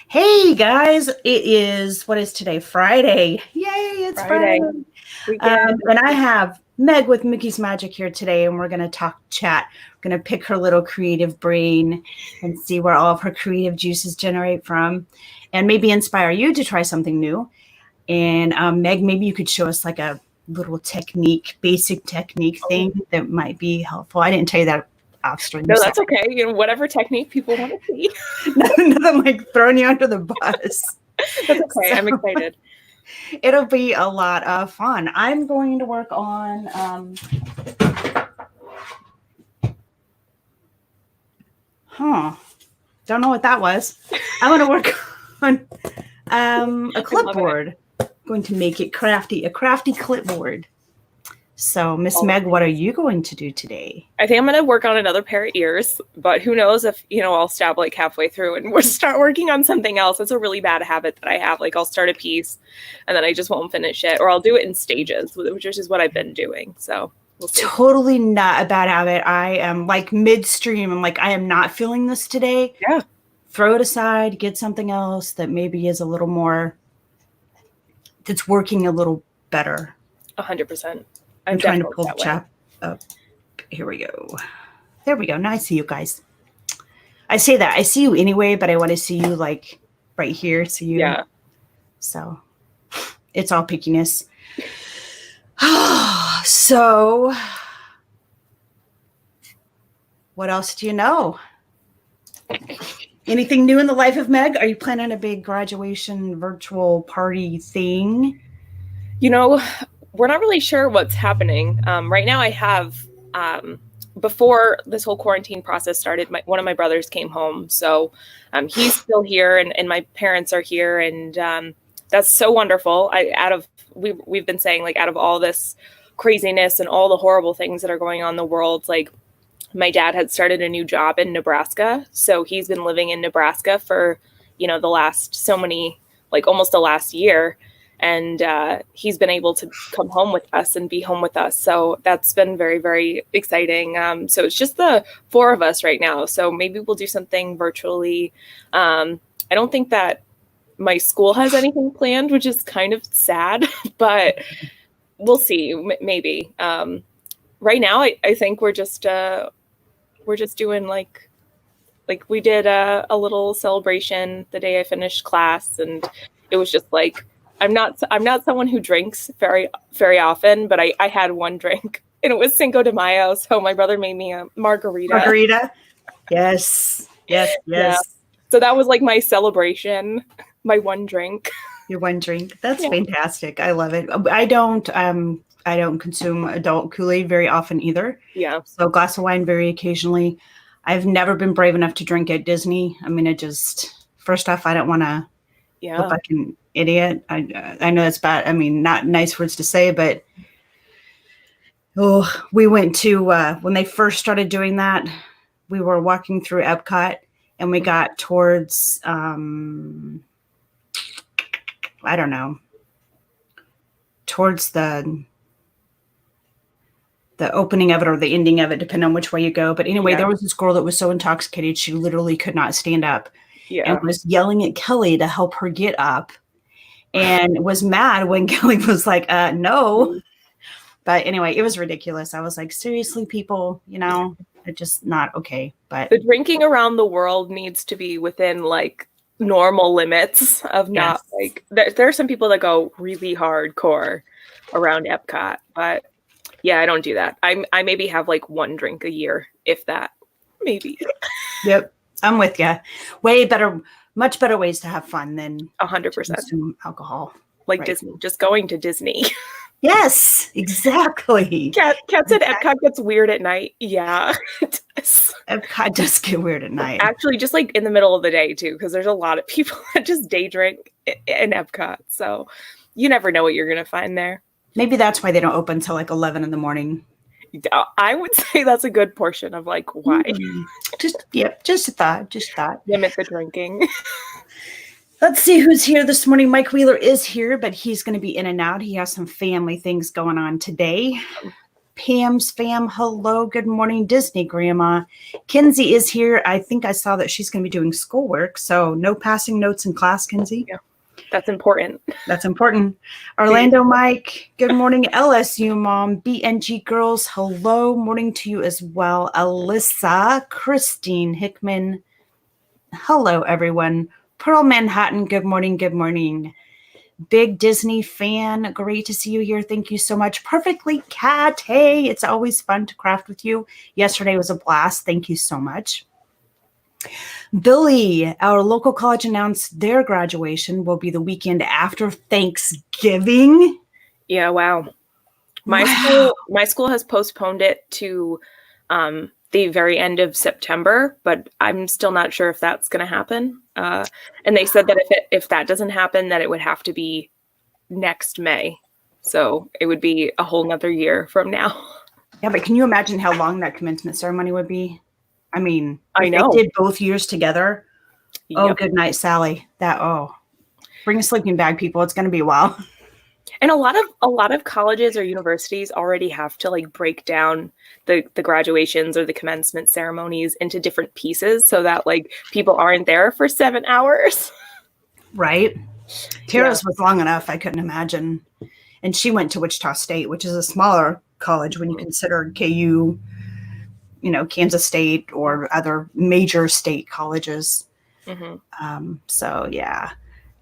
Hey guys, it is, what is today? Friday. Yay, it's Friday. And I have Meg with Mickey's Magic here today, and we're going to chat. We're going to pick her little creative brain and see where all of her creative juices generate from, and maybe inspire you to try something new. And Meg, maybe you could show us like a little basic technique thing that might be helpful. I didn't tell you that. No, that's okay. Whatever technique people want to see. Nothing like throwing you under the bus. That's okay. I'm excited. It'll be a lot of fun. I'm going to work on don't know what that was. I want to work on a clipboard. I'm going to make it crafty, a crafty clipboard. So, Miss Meg, what are you going to do today? I think I'm going to work on another pair of ears, but who knows if, I'll stab like halfway through and we'll start working on something else. It's a really bad habit that I have. Like I'll start a piece and then I just won't finish it, or I'll do it in stages, which is what I've been doing. So we'll see. Totally not a bad habit. I am like midstream. I'm like, I am not feeling this today. Yeah. Throw it aside, get something else that maybe is a little more, that's working a little better. 100%. I'm trying to pull the chat up. Here we go. There we go. Now I see you guys. I say that. I see you anyway, but I want to see you like right here. See you. Yeah. So it's all pickiness. So what else do you know? Anything new in the life of Meg? Are you planning a big graduation virtual party thing? We're not really sure what's happening. Right now I have, before this whole quarantine process started, one of my brothers came home. So he's still here and my parents are here. And that's so wonderful. We've been saying, like, out of all this craziness and all the horrible things that are going on in the world, like my dad had started a new job in Nebraska. So he's been living in Nebraska for, the last almost the last year. And he's been able to come home with us and be home with us. So that's been very, very exciting. So it's just the four of us right now. So maybe we'll do something virtually. I don't think that my school has anything planned, which is kind of sad, but we'll see. Maybe. Right now, I think we're just doing like we did a little celebration the day I finished class, and it was just like, I'm not someone who drinks very, very often, but I had one drink and it was Cinco de Mayo. So my brother made me a margarita. Margarita. Yes. Yeah. So that was like my celebration, my one drink. Your one drink. That's fantastic. I love it. I don't consume adult Kool-Aid very often either. Yeah. So a glass of wine very occasionally. I've never been brave enough to drink at Disney. I mean, first off, I don't want to look like an idiot. I know that's bad. I mean, not nice words to say, but we went to, when they first started doing that, we were walking through Epcot and we got towards, I don't know, towards the opening of it or the ending of it, depending on which way you go. But anyway, there was this girl that was so intoxicated, she literally could not stand up. Yeah. And was yelling at Kelly to help her get up, and was mad when Kelly was like, no. But anyway, it was ridiculous. I was like, seriously, people, it's just not okay. But the drinking around the world needs to be within like normal limits of not like, there are some people that go really hardcore around Epcot, but yeah, I don't do that. I maybe have like one drink a year, if that, maybe. Yep. I'm with you. Much better ways to have fun than 100% consume alcohol. Like right. Disney, just going to Disney. Yes, exactly. Kat said Epcot gets weird at night. Yeah, it does. Epcot does get weird at night. Actually, just like in the middle of the day too, because there's a lot of people that just day drink in Epcot. So you never know what you're going to find there. Maybe that's why they don't open until like 11 in the morning. I would say that's a good portion of like why. Just a thought. Limit the drinking. Let's see who's here this morning. Mike Wheeler is here, but he's going to be in and out. He has some family things going on today. Pam's fam, hello, good morning, Disney Grandma. Kinsey is here. I think I saw that she's going to be doing schoolwork, so no passing notes in class, Kinsey. Yeah, that's important. That's important. Orlando Mike, good morning, LSU Mom. BNG Girls, hello, morning to you as well. Alyssa, Christine Hickman, hello, everyone. Pearl Manhattan, good morning, good morning. Big Disney fan, great to see you here. Thank you so much. Perfectly Cat, hey, it's always fun to craft with you. Yesterday was a blast. Thank you so much. Billy, our local college announced their graduation will be the weekend after Thanksgiving. Yeah, wow. My school has postponed it to the very end of September, but I'm still not sure if that's going to happen. And they said that if that doesn't happen, that it would have to be next May. So it would be a whole nother year from now. Yeah, but can you imagine how long that commencement ceremony would be? I mean, I know. They did both years together. Yep. Oh, good night, Sally. Bring a sleeping bag, people. It's going to be a while. And a lot of colleges or universities already have to like break down the graduations or the commencement ceremonies into different pieces so that like people aren't there for 7 hours. Right. Tara's was long enough. I couldn't imagine. And she went to Wichita State, which is a smaller college when you consider KU, Kansas State or other major state colleges. Mm-hmm. So yeah.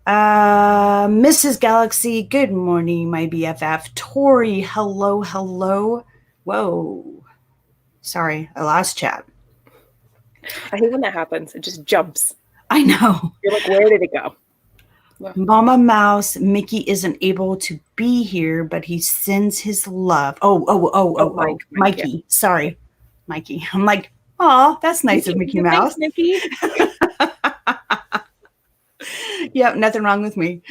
Mrs. Galaxy, good morning, my BFF. Tori, hello, hello. Whoa. Sorry, I lost chat. I hate when that happens. It just jumps. I know. You're like, where did it go? Mama Mouse, Mickey isn't able to be here, but he sends his love. Mikey. Yeah. Sorry, Mikey. I'm like, oh, that's nice of Mickey Mouse. Thanks, Mickey. Yep, nothing wrong with me.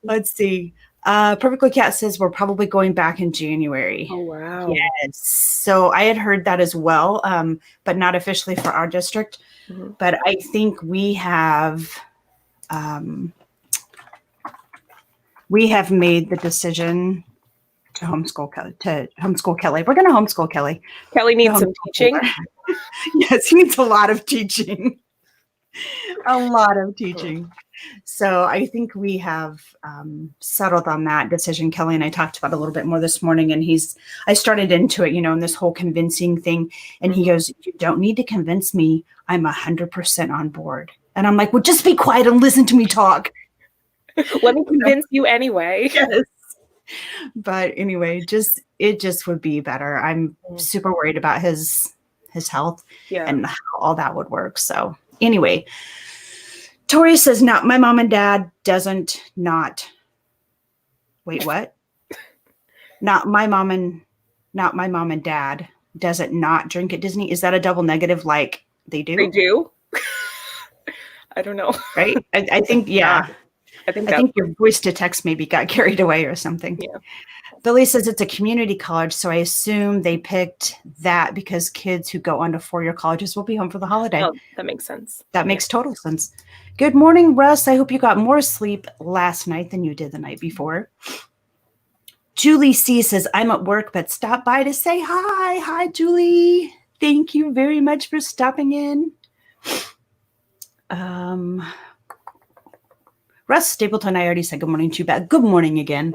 Let's see. Perfectly Cat says we're probably going back in January. Oh, wow. Yes. So I had heard that as well, but not officially for our district. Mm-hmm. But I think we have made the decision to homeschool Kelly. We're going to homeschool Kelly. Kelly needs some teaching. Yes, he needs a lot of teaching. A lot of teaching. So I think we have settled on that decision. Kelly and I talked about it a little bit more this morning, and I started into it, in this whole convincing thing. And he goes, you don't need to convince me. I'm 100% on board. And I'm like, well, just be quiet and listen to me talk. Let me convince you anyway. Yes. But anyway, it just would be better. I'm super worried about his health and how all that would work. So anyway, Tori says, no, my mom and dad doesn't not. Wait, what? Not my mom and dad doesn't not drink at Disney. Is that a double negative? Like they do? They do. I don't know. Right? I think, yeah. I think your voice to text maybe got carried away or something. Yeah. Billy says it's a community college, so I assume they picked that because kids who go on to four-year colleges will be home for the holiday. Oh, that makes sense. That makes total sense. Good morning, Russ. I hope you got more sleep last night than you did the night before. Julie C says, I'm at work, but stop by to say hi. Hi, Julie. Thank you very much for stopping in. Russ Stapleton, I already said good morning to you, but good morning again.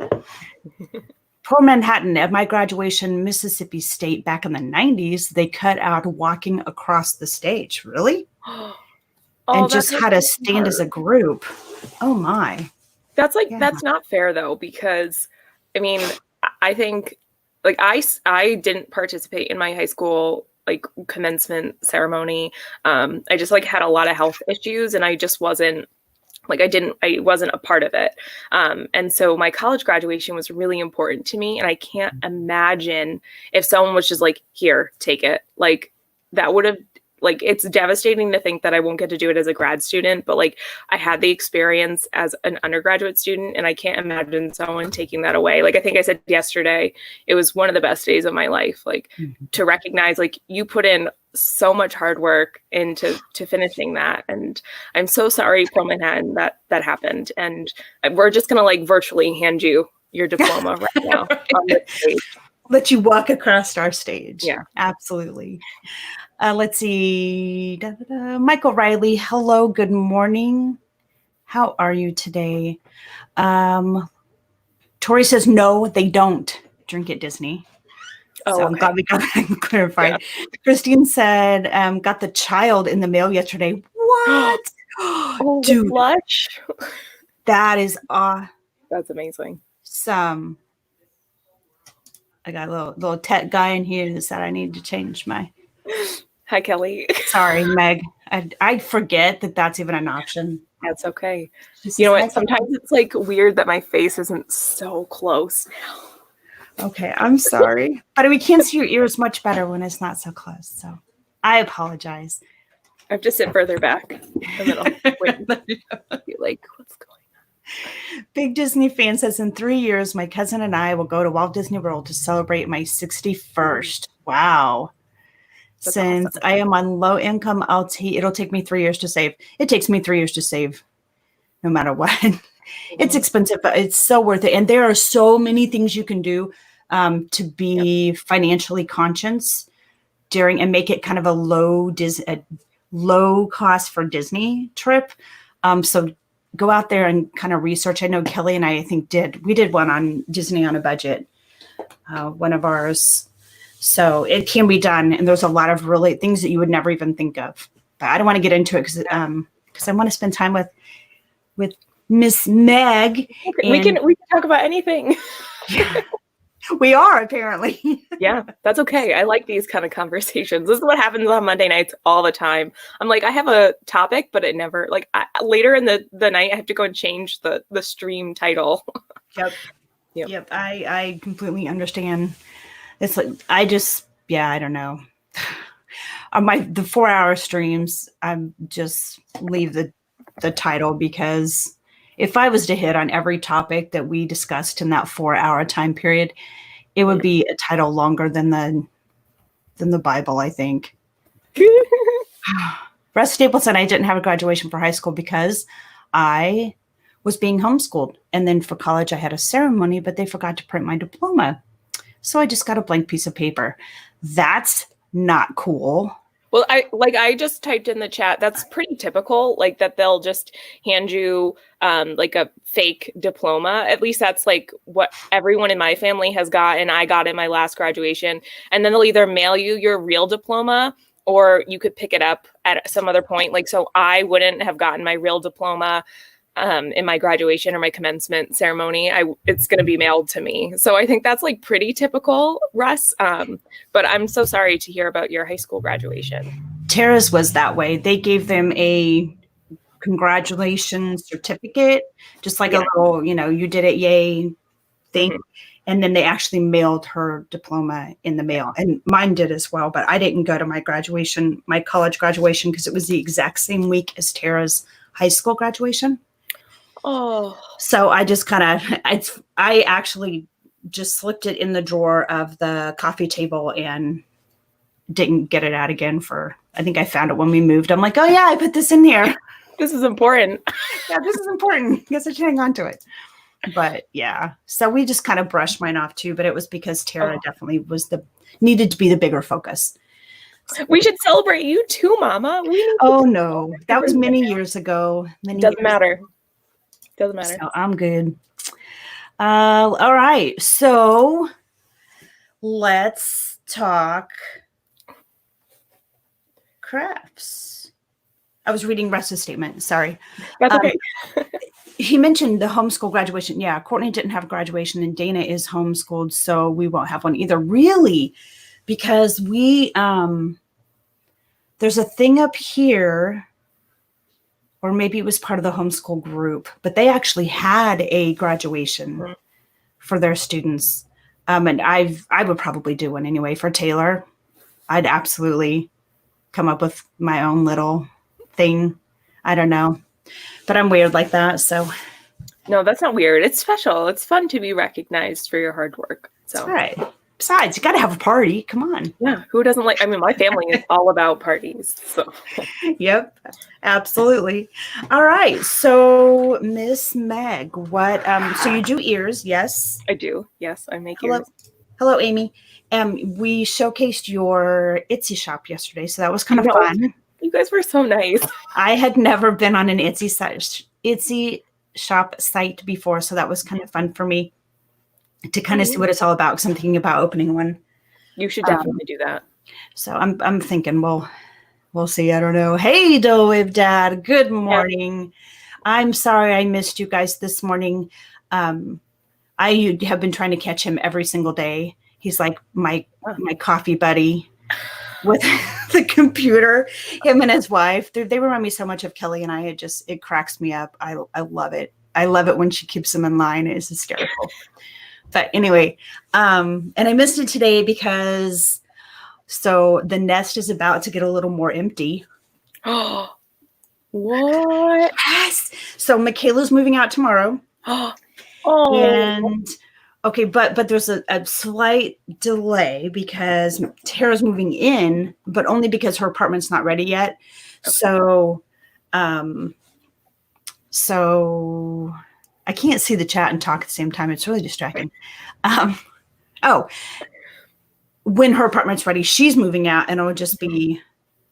Poor Manhattan, at my graduation, Mississippi State, back in the 90s, they cut out walking across the stage. Really? And just had to stand as a group. Oh, my. That's that's not fair, though, because, I mean, I think, like, I didn't participate in my high school, like, commencement ceremony. I just, like, had a lot of health issues, and I just wasn't, like, I wasn't a part of it. And so my college graduation was really important to me. And I can't imagine if someone was just like, here, take it. Like, that would have, like, it's devastating to think that I won't get to do it as a grad student, but like I had the experience as an undergraduate student, and I can't imagine someone taking that away. Like, I think I said yesterday, it was one of the best days of my life, like to recognize, like, you put in so much hard work into finishing that. And I'm so sorry, Pro Manhattan, that happened. And we're just going to like virtually hand you your diploma right now on this page. let you walk across our stage. Yeah. Absolutely. Let's see. Michael Riley, hello, good morning. How are you today? Tori says, no, they don't drink at Disney. Oh, so I'm glad we got that clarified. Yeah. Christine said, got the child in the mail yesterday. What? Oh, dude. Blush. That is that's amazing. I got a little tech guy in here that said I need to change my. Hi, Kelly. Sorry, Meg. I forget that that's even an option. That's okay. You know what? Sometimes it's like weird that my face isn't so close now. Okay, I'm sorry. But we can't see your ears much better when it's not so close. So I apologize. I have to sit further back. And then I'll be like, what's going on? Big Disney fan says, in 3 years, my cousin and I will go to Walt Disney World to celebrate my 61st. Wow. That's Since awesome. I am on low income, it'll take me 3 years to save. It takes me 3 years to save no matter what. It's expensive, but it's so worth it. And there are so many things you can do to be financially conscious during and make it kind of a low cost for Disney trip. So go out there and kind of research. I know Kelly and I think we did one on Disney on a budget, one of ours. So it can be done. And there's a lot of really things that you would never even think of. But I don't want to get into it because I want to spend time with Miss Meg. We can talk about anything. Yeah, we are apparently. Yeah, that's okay. I like these kind of conversations. This is what happens on Monday nights all the time. I'm like, I have a topic, but it never later in the night I have to go and change the stream title. Yep. I completely understand. It's like I don't know. On the 4-hour streams, I just leave the title because if I was to hit on every topic that we discussed in that 4-hour time period, it would be a title longer than the Bible, I think. Russ Staples said I didn't have a graduation for high school because I was being homeschooled. And then for college, I had a ceremony, but they forgot to print my diploma. So I just got a blank piece of paper. That's not cool. Well, I just typed in the chat. That's pretty typical, like that they'll just hand you like a fake diploma. At least that's like what everyone in my family has got, and I got in my last graduation. And then they'll either mail you your real diploma or you could pick it up at some other point. Like, so I wouldn't have gotten my real diploma in my graduation or my commencement ceremony. It's going to be mailed to me. So I think that's like pretty typical, Russ. But I'm so sorry to hear about your high school graduation. Tara's was that way. They gave them a congratulations certificate, just like a little, you did it, yay thing. Mm-hmm. And then they actually mailed her diploma in the mail. And mine did as well, but I didn't go to my college graduation, because it was the exact same week as Tara's high school graduation. Oh, so I just I actually just slipped it in the drawer of the coffee table and didn't get it out again I think I found it when we moved. I'm like, oh yeah, I put this in here. This is important. Yeah, this is important. I guess I should hang on to it. But yeah, so we just kind of brushed mine off too, but it was because Tara definitely needed to be the bigger focus. We should celebrate you too, Mama. No, that was many years ago. Doesn't matter. Doesn't matter. So I'm good. All right. So let's talk crafts. I was reading Russ's statement. Sorry. That's okay. He mentioned the homeschool graduation. Yeah, Courtney didn't have graduation and Dana is homeschooled, so we won't have one either. Really? Because there's a thing up here, or maybe it was part of the homeschool group, but they actually had a graduation for their students. And I would probably do one anyway for Taylor. I'd absolutely come up with my own little thing. I don't know, but I'm weird like that. So no, that's not weird. It's special. It's fun to be recognized for your hard work. So that's right. Besides, you got to have a party. Come on. Yeah. Who doesn't like, my family is all about parties. So yep, absolutely. All right. So Miss Meg, what, so you do ears. Yes. I do. Yes. I make ears. Hello, Amy. We showcased your Etsy shop yesterday, so that was kind of fun. You guys were so nice. I had never been on an Etsy shop site before, so that was kind of fun for me to kind of see what it's all about, because I'm thinking about opening one. You should definitely do that. So I'm thinking, well, we'll see. I don't know. Hey, NO WAVE Dad. Good morning. I'm sorry I missed you guys this morning. I have been trying to catch him every single day. He's like my coffee buddy with the computer. Him and his wife, they remind me so much of Kelly and I. It cracks me up. I love it. I love it when she keeps him in line. It's hysterical. But anyway, and I missed it today because so the nest is about to get a little more empty. Oh, what? Yes. So Michaela's moving out tomorrow. Oh. And okay, but there's a slight delay because Tara's moving in, but only because her apartment's not ready yet. Okay. So I can't see the chat and talk at the same time. It's really distracting. When her apartment's ready, she's moving out, and it'll just be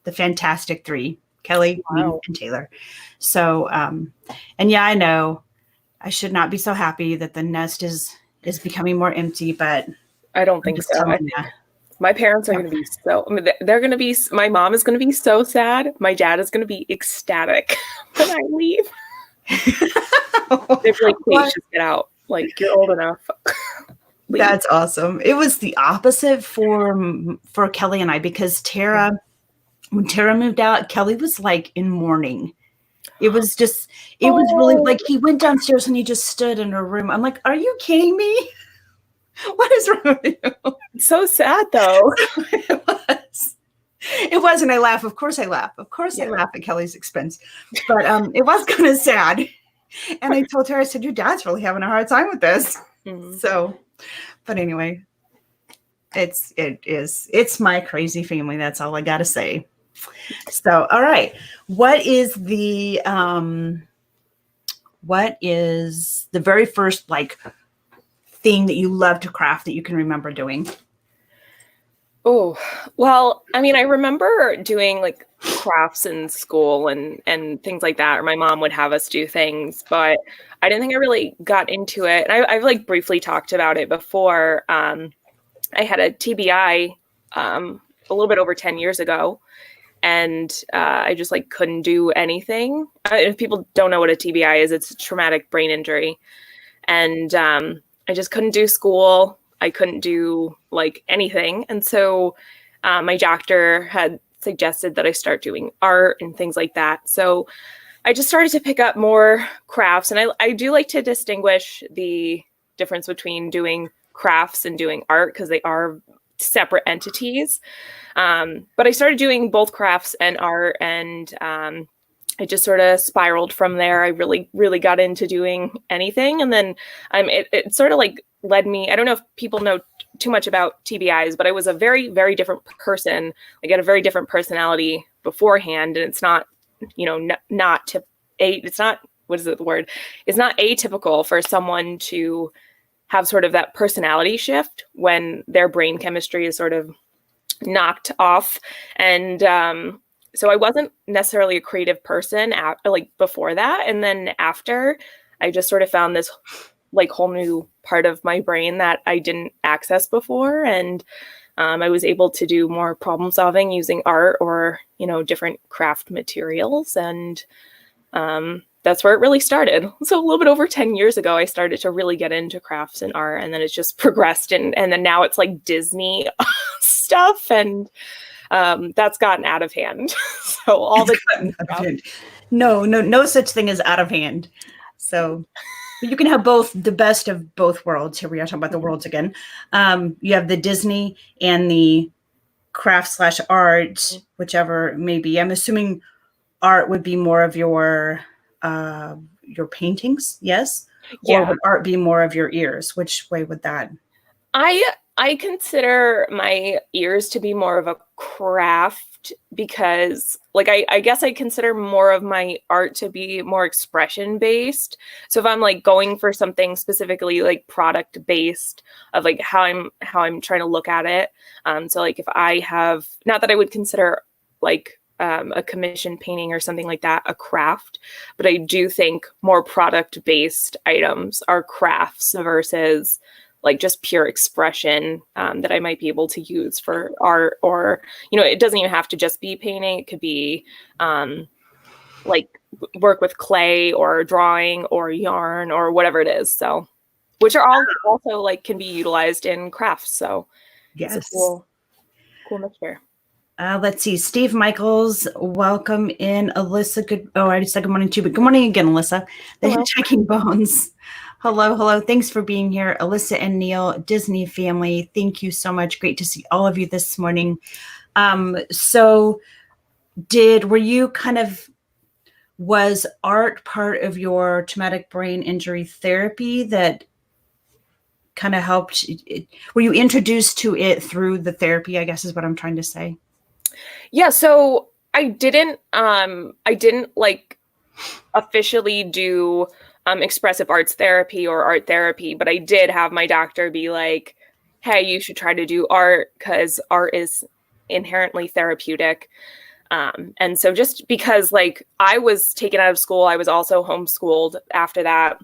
the Fantastic Three: Kelly, me, and Taylor. So, and yeah, I know I should not be so happy that the nest is becoming more empty, but I don't think so. My parents are going to be they're going to be, my mom is going to be so sad. My dad is going to be ecstatic when I leave. They're like, please just get out. Like, you're old enough. That's awesome. It was the opposite for Kelly and I, because when Tara moved out, Kelly was like in mourning. It was really like he went downstairs and he just stood in her room. I'm like, are you kidding me? What is wrong with you? It's so sad though. It was, and I laugh. Of course I laugh. I laugh at Kelly's expense. But it was kind of sad. And I told her, I said, your dad's really having a hard time with this. Mm-hmm. So, but anyway, it's my crazy family. That's all I got to say. So, all right. What is the very first thing that you love to craft that you can remember doing? Oh, well, I mean, I remember doing crafts in school and things like that, or my mom would have us do things, but I didn't think I really got into it. And I've briefly talked about it before. I had a TBI a little bit over 10 years ago. And I just couldn't do anything. If people don't know what a TBI is, it's a traumatic brain injury. And I just couldn't do school. I couldn't do anything. And so my doctor had suggested that I start doing art and things like that. So I just started to pick up more crafts. And I do like to distinguish the difference between doing crafts and doing art, because they are separate entities. But I started doing both crafts and art, and it just sort of spiraled from there. I really, really got into doing anything. And then it sort of led me, I don't know if people know too much about TBIs, but I was a very, very different person. I got a very different personality beforehand. And it's not, it's not atypical for someone to have sort of that personality shift when their brain chemistry is sort of knocked off. And so I wasn't necessarily a creative person before that. And then after, I just sort of found this whole new part of my brain that I didn't access before. And I was able to do more problem solving using art or, different craft materials. And that's where it really started. So a little bit over 10 years ago, I started to really get into crafts and art, and then it's just progressed. And then now it's Disney stuff, and that's gotten out of hand. So all the time. No such thing as out of hand. So you can have the best of both worlds. Here we are talking about the worlds again. You have the Disney and the craft/art, whichever it may be. I'm assuming art would be more of your paintings, yes? Yeah. Or would art be more of your ears? Which way would that? I consider my ears to be more of a craft because like I guess I consider more of my art to be more expression based. So if I'm like going for something specifically like product based of like how I'm trying to look at it. So like if I have, not that I would consider like a commission painting or something like that a craft, but I do think more product based items are crafts versus like just pure expression that I might be able to use for art, or, you know, it doesn't even have to just be painting. It could be like work with clay or drawing or yarn or whatever it is. So, which are all also like can be utilized in crafts. So yes, it's a cool mixture. Let's see. Steve Michaels, welcome in. Alyssa, good. Oh, I already said good morning to you, but good morning again, Alyssa. The Hitchhiking Bones. Hello, hello. Thanks for being here. Alyssa and Neil, Disney family. Thank you so much. Great to see all of you this morning. So were you kind of, was art part of your traumatic brain injury therapy that kind of helped? Were you introduced to it through the therapy, I guess is what I'm trying to say? Yeah, so I didn't like officially do expressive arts therapy or art therapy, but I did have my doctor be like, hey, you should try to do art because art is inherently therapeutic. And so just because like I was taken out of school, I was also homeschooled after that.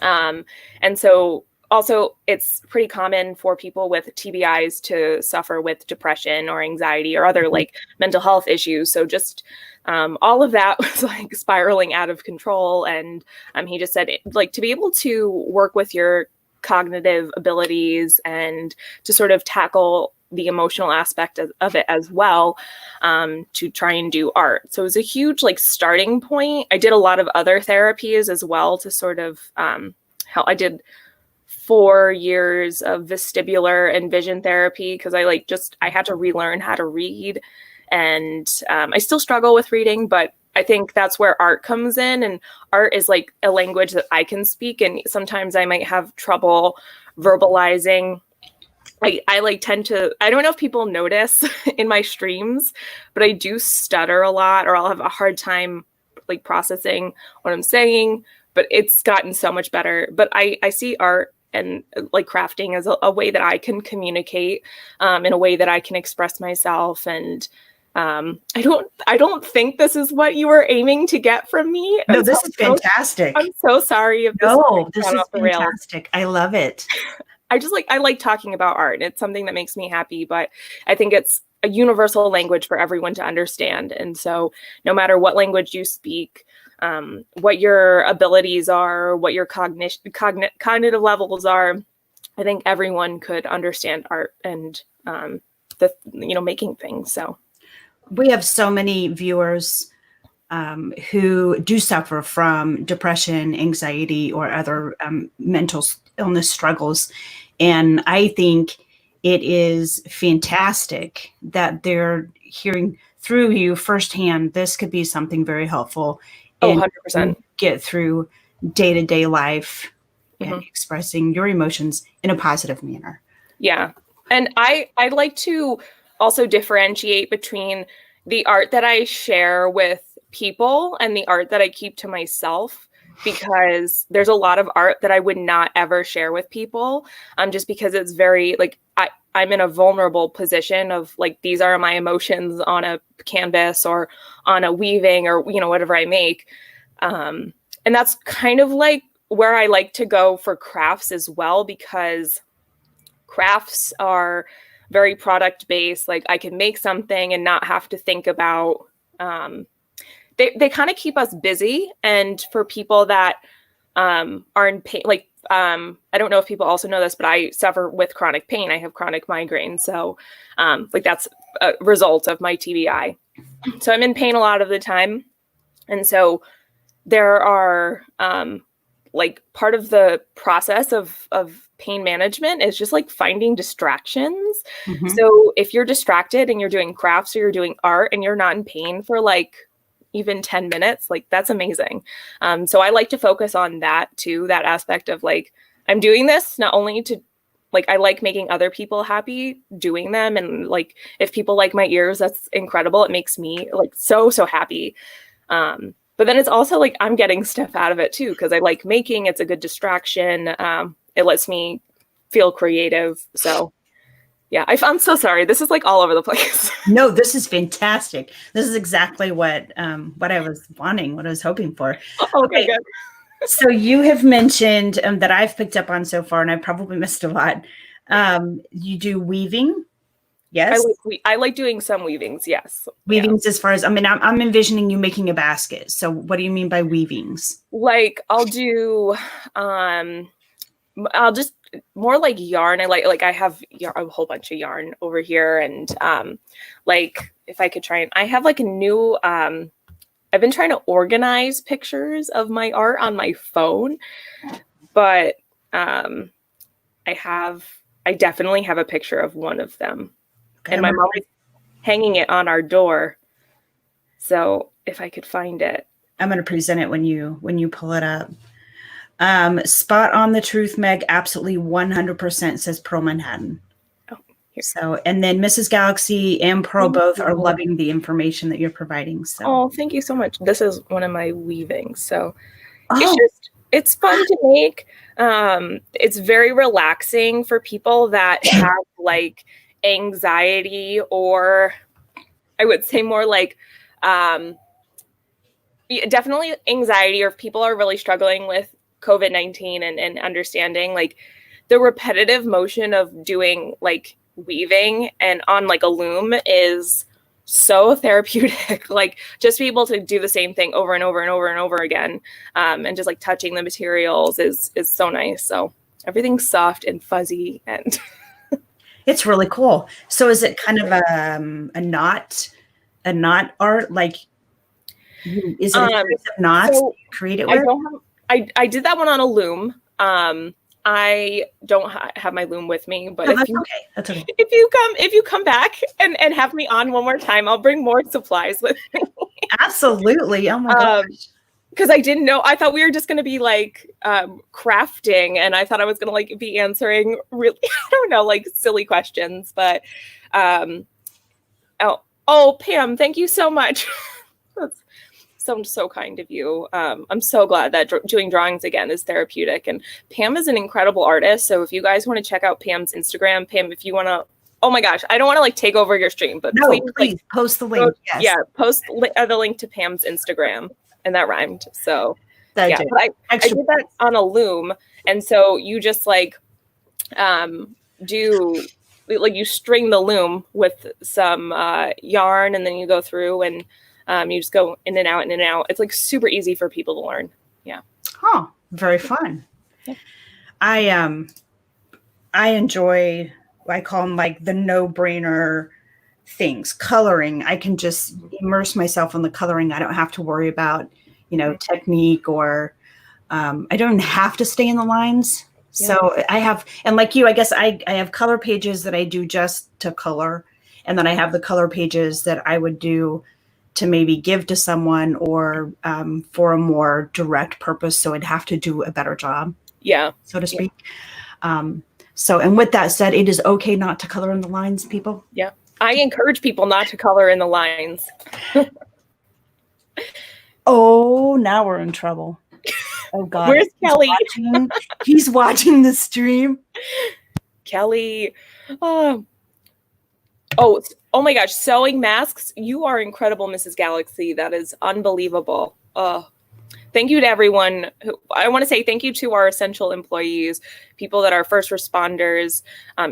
And so also, it's pretty common for people with TBIs to suffer with depression or anxiety or other like mental health issues. So just all of that was like spiraling out of control. And he just said, like, to be able to work with your cognitive abilities and to sort of tackle the emotional aspect of it as well, to try and do art. So it was a huge like starting point. I did a lot of other therapies as well to sort of help. I did 4 years of vestibular and vision therapy because I had to relearn how to read, and I still struggle with reading, but I think that's where art comes in, and art is like a language that I can speak, and sometimes I might have trouble verbalizing. I like tend to, I don't know if people notice in my streams, but I do stutter a lot, or I'll have a hard time like processing what I'm saying, but it's gotten so much better. But I see art and like crafting as a way that I can communicate in a way that I can express myself. And I don't think this is what you were aiming to get from me. No, this is fantastic. I'm so sorry if this is fantastic. I love it. I like talking about art. It's something that makes me happy, but I think it's a universal language for everyone to understand. And so no matter what language you speak, what your abilities are, what your cognitive levels are, I think everyone could understand art and making things. So we have so many viewers who do suffer from depression, anxiety, or other mental illness struggles. And I think it is fantastic that they're hearing through you firsthand. This could be something very helpful. Oh, 100%. Get through day-to-day life and expressing your emotions in a positive manner. Yeah. And I'd like to also differentiate between the art that I share with people and the art that I keep to myself, because there's a lot of art that I would not ever share with people, just because it's very like I'm in a vulnerable position of like, these are my emotions on a canvas or on a weaving or, whatever I make. And that's kind of like where I like to go for crafts as well, because crafts are very product based. Like I can make something and not have to think about, they kind of keep us busy. And for people that are in pain, like, I don't know if people also know this, but I suffer with chronic pain. I have chronic migraine. So that's a result of my TBI. So I'm in pain a lot of the time. And so there are like part of the process of pain management is just like finding distractions. So if you're distracted and you're doing crafts or you're doing art and you're not in pain for like even 10 minutes, like that's amazing. So I like to focus on that too, that aspect of like, I'm doing this not only to like, I like making other people happy doing them. And like, if people like my ears, that's incredible. It makes me like so happy. But then it's also like, I'm getting stuff out of it too, because I like making. It's a good distraction. It lets me feel creative. So yeah, I'm so sorry. This is like all over the place. No, this is fantastic. This is exactly what I was wanting, what I was hoping for. Okay, good. So you have mentioned that I've picked up on so far, and I probably missed a lot. You do weaving, yes? I like doing some weavings, yes. Weavings, as far as, I mean, I'm envisioning you making a basket. So what do you mean by weavings? Like I'll do, I'll just more like yarn. I like I have a whole bunch of yarn over here, and like if I could try and I have like a new I've been trying to organize pictures of my art on my phone, but I definitely have a picture of one of them, and my mom is hanging it on our door. So if I could find it, I'm going to present it when you pull it up. Spot on the truth, Meg. Absolutely 100% says Pearl Manhattan. Oh, here. So, and then Mrs. Galaxy and Pearl both are loving the information that you're providing. So, oh, thank you so much. This is one of my weavings. So it's fun to make. It's very relaxing for people that have like anxiety, or I would say more like, definitely anxiety, or if people are really struggling with COVID-19 and understanding like the repetitive motion of doing like weaving and on like a loom is so therapeutic. Like just be able to do the same thing over and over and over and over again, and just like touching the materials is so nice. So everything's soft and fuzzy, and it's really cool. So is it kind of a knot art? Like, is it a series of knots so you create it with? I did that one on a loom. I don't have my loom with me, but that's okay. If you come back and have me on one more time, I'll bring more supplies with me. Absolutely. Oh my gosh. Because I didn't know. I thought we were just going to be like crafting, and I thought I was going to like be answering really, I don't know, like silly questions. But oh, Pam, thank you so much. That's so kind of you. I'm so glad that doing drawings again is therapeutic. And Pam is an incredible artist. So if you guys want to check out Pam's Instagram, Pam, if you want to, oh my gosh, I don't want to like take over your stream, but no, please post the link. Yes. Yeah, post the link to Pam's Instagram, and that rhymed. So I did that on a loom, and so you just like you string the loom with some yarn, and then you go through and you just go in and out and in and out. It's like super easy for people to learn. Yeah. Oh, very fun. Yeah. I enjoy, I call them like the no-brainer things. Coloring. I can just immerse myself in the coloring. I don't have to worry about, technique, or I don't have to stay in the lines. Yeah. So I have, and like you, I guess I have color pages that I do just to color. And then I have the color pages that I would do to maybe give to someone, or for a more direct purpose. So I'd have to do a better job. Yeah. So to speak. Yeah. So, and with that said, it is okay not to color in the lines, people. Yeah. I encourage people not to color in the lines. Oh, now we're in trouble. Oh God. Where's Kelly? He's watching the stream. Kelly. Oh my gosh. Sewing masks. You are incredible, Mrs. Galaxy. That is unbelievable. Thank you to everyone. I want to say thank you to our essential employees, people that are first responders,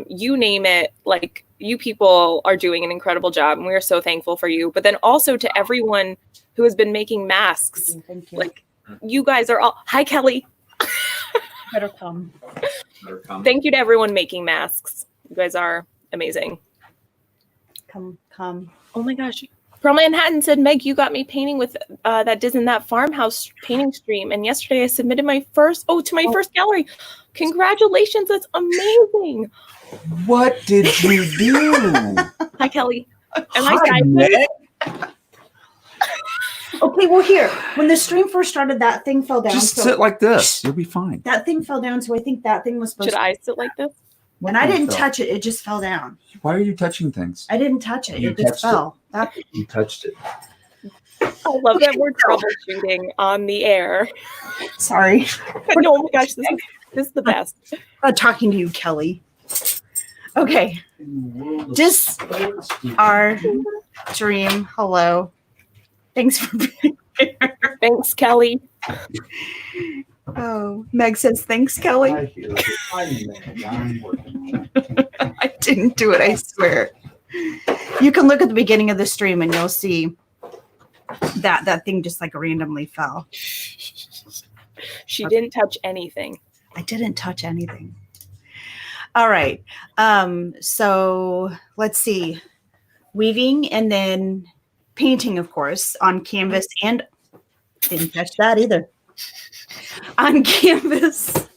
you name it. Like, you people are doing an incredible job, and we are so thankful for you. But then also to everyone who has been making masks. Thank you. Like, you guys are all, hi, Kelly. Better come. Thank you to everyone making masks. You guys are amazing. Come. Oh my gosh. Pearl Manhattan said, Meg, you got me painting with that farmhouse painting stream. And yesterday I submitted my first gallery. Congratulations. That's amazing. What did you do? Hi, Kelly. Hi, Meg. Okay, well, here, when the stream first started, that thing fell down. Just sit like this. You'll be fine. That thing fell down, so I think that thing was supposed to... Should I sit like this? And I didn't touch it. It just fell down. Why are you touching things? I didn't touch it. It just fell. You touched it. I love that we're troubleshooting on the air. Sorry. No, oh my gosh, this is the best. I'm talking to you, Kelly. Okay. Just our dream. Hello. Thanks for being here. Thanks, Kelly. Oh, Meg says, thanks, Kelly. I didn't do it, I swear. You can look at the beginning of the stream and you'll see that thing just like randomly fell. She didn't touch anything. I didn't touch anything. All right. So let's see. Weaving and then painting, of course, on canvas and didn't touch that either. On canvas.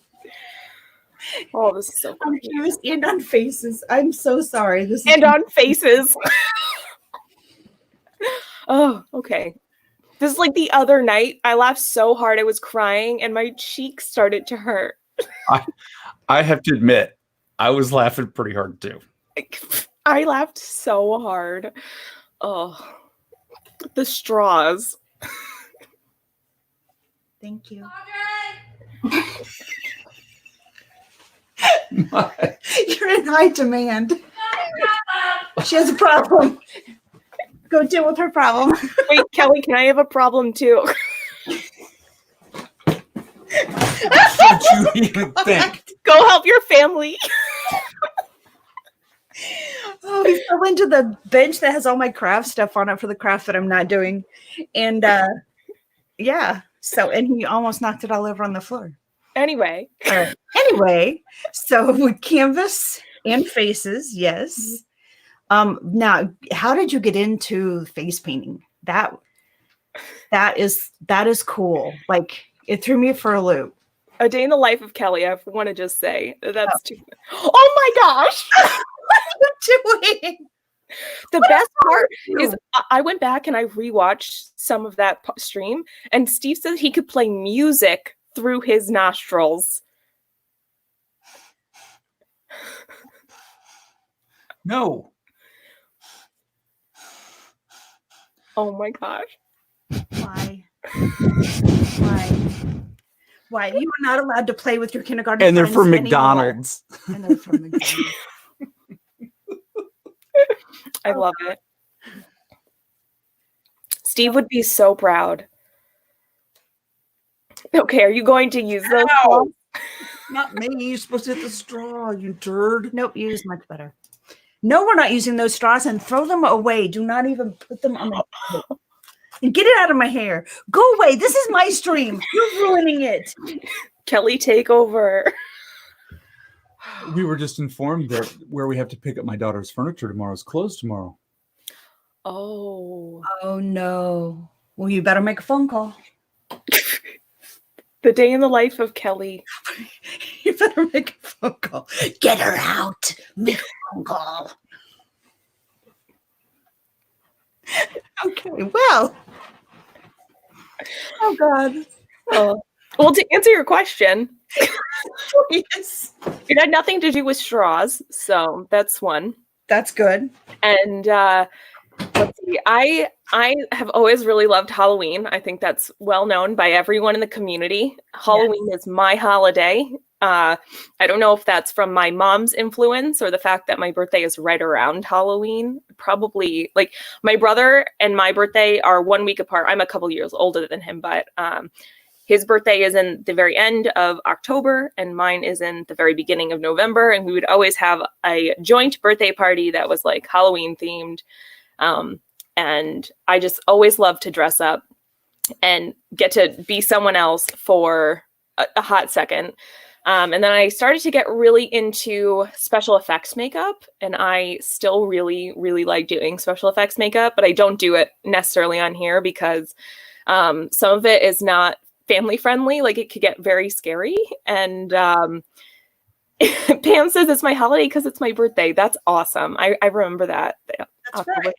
Oh, this is so cool. On canvas and on faces. I'm so sorry. On faces. Oh, okay. This is like the other night. I laughed so hard I was crying and my cheeks started to hurt. I have to admit, I was laughing pretty hard too. I laughed so hard. Oh, the straws. Thank you. You're in high demand. She has a problem. Go deal with her problem. Wait, Kelly, can I have a problem too? What did you even think? Go help your family. Oh, he fell into the bench that has all my craft stuff on it for the craft that I'm not doing. And yeah, so, and he almost knocked it all over on the floor. Anyway. Anyway, so with canvas and faces, yes. Now, how did you get into face painting? That is cool. Like, it threw me for a loop. A day in the life of Kelly, I want to just say that's too. Oh my gosh! What are you doing? The best part is I went back and I rewatched some of that stream, and Steve says he could play music through his nostrils. No. Oh my gosh. Why? Why? You are not allowed to play with your kindergarten And they're from anymore. McDonald's. And they're from McDonald's. I love it. Steve would be so proud. Okay, are you going to use those? No. Not me. You're supposed to hit the straw, you turd. Nope, use much better. No, we're not using those straws, and throw them away. Do not even put them on my and get it out of my hair. Go away. This is my stream. You're ruining it. Kelly, take over. We were just informed that where we have to pick up my daughter's furniture tomorrow is closed tomorrow. Oh. Oh, no. Well, you better make a phone call. The day in the life of Kelly. You better make a phone call. Get her out. Make a phone call. Okay, well. Oh, God. Well, to answer your question, Yes. it had nothing to do with straws, so that's one. That's good. And let's see, I have always really loved Halloween. I think that's well known by everyone in the community. Halloween is my holiday. I don't know if that's from my mom's influence or the fact that my birthday is right around Halloween. Probably, like, my brother and my birthday are 1 week apart. I'm a couple years older than him, but his birthday is in the very end of October and mine is in the very beginning of November. And we would always have a joint birthday party that was like Halloween themed. And I just always loved to dress up and get to be someone else for a hot second. And then I started to get really into special effects makeup, and I still really, really like doing special effects makeup, but I don't do it necessarily on here because some of it is not family friendly. Like, it could get very scary. And Pam says it's my holiday because it's my birthday. That's awesome. I remember that. That's right.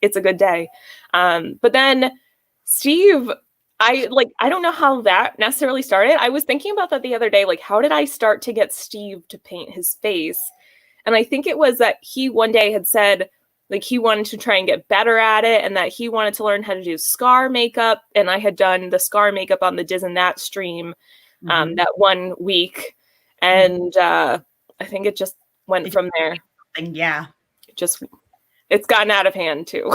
It's a good day. But then Steve I don't know how that necessarily started. I was thinking about that the other day. Like, how did I start to get Steve to paint his face? And I think it was that he one day had said, like, he wanted to try and get better at it, and that he wanted to learn how to do scar makeup. And I had done the scar makeup on the Diz and That stream that one week. And I think it just went from there. Yeah. It's gotten out of hand too.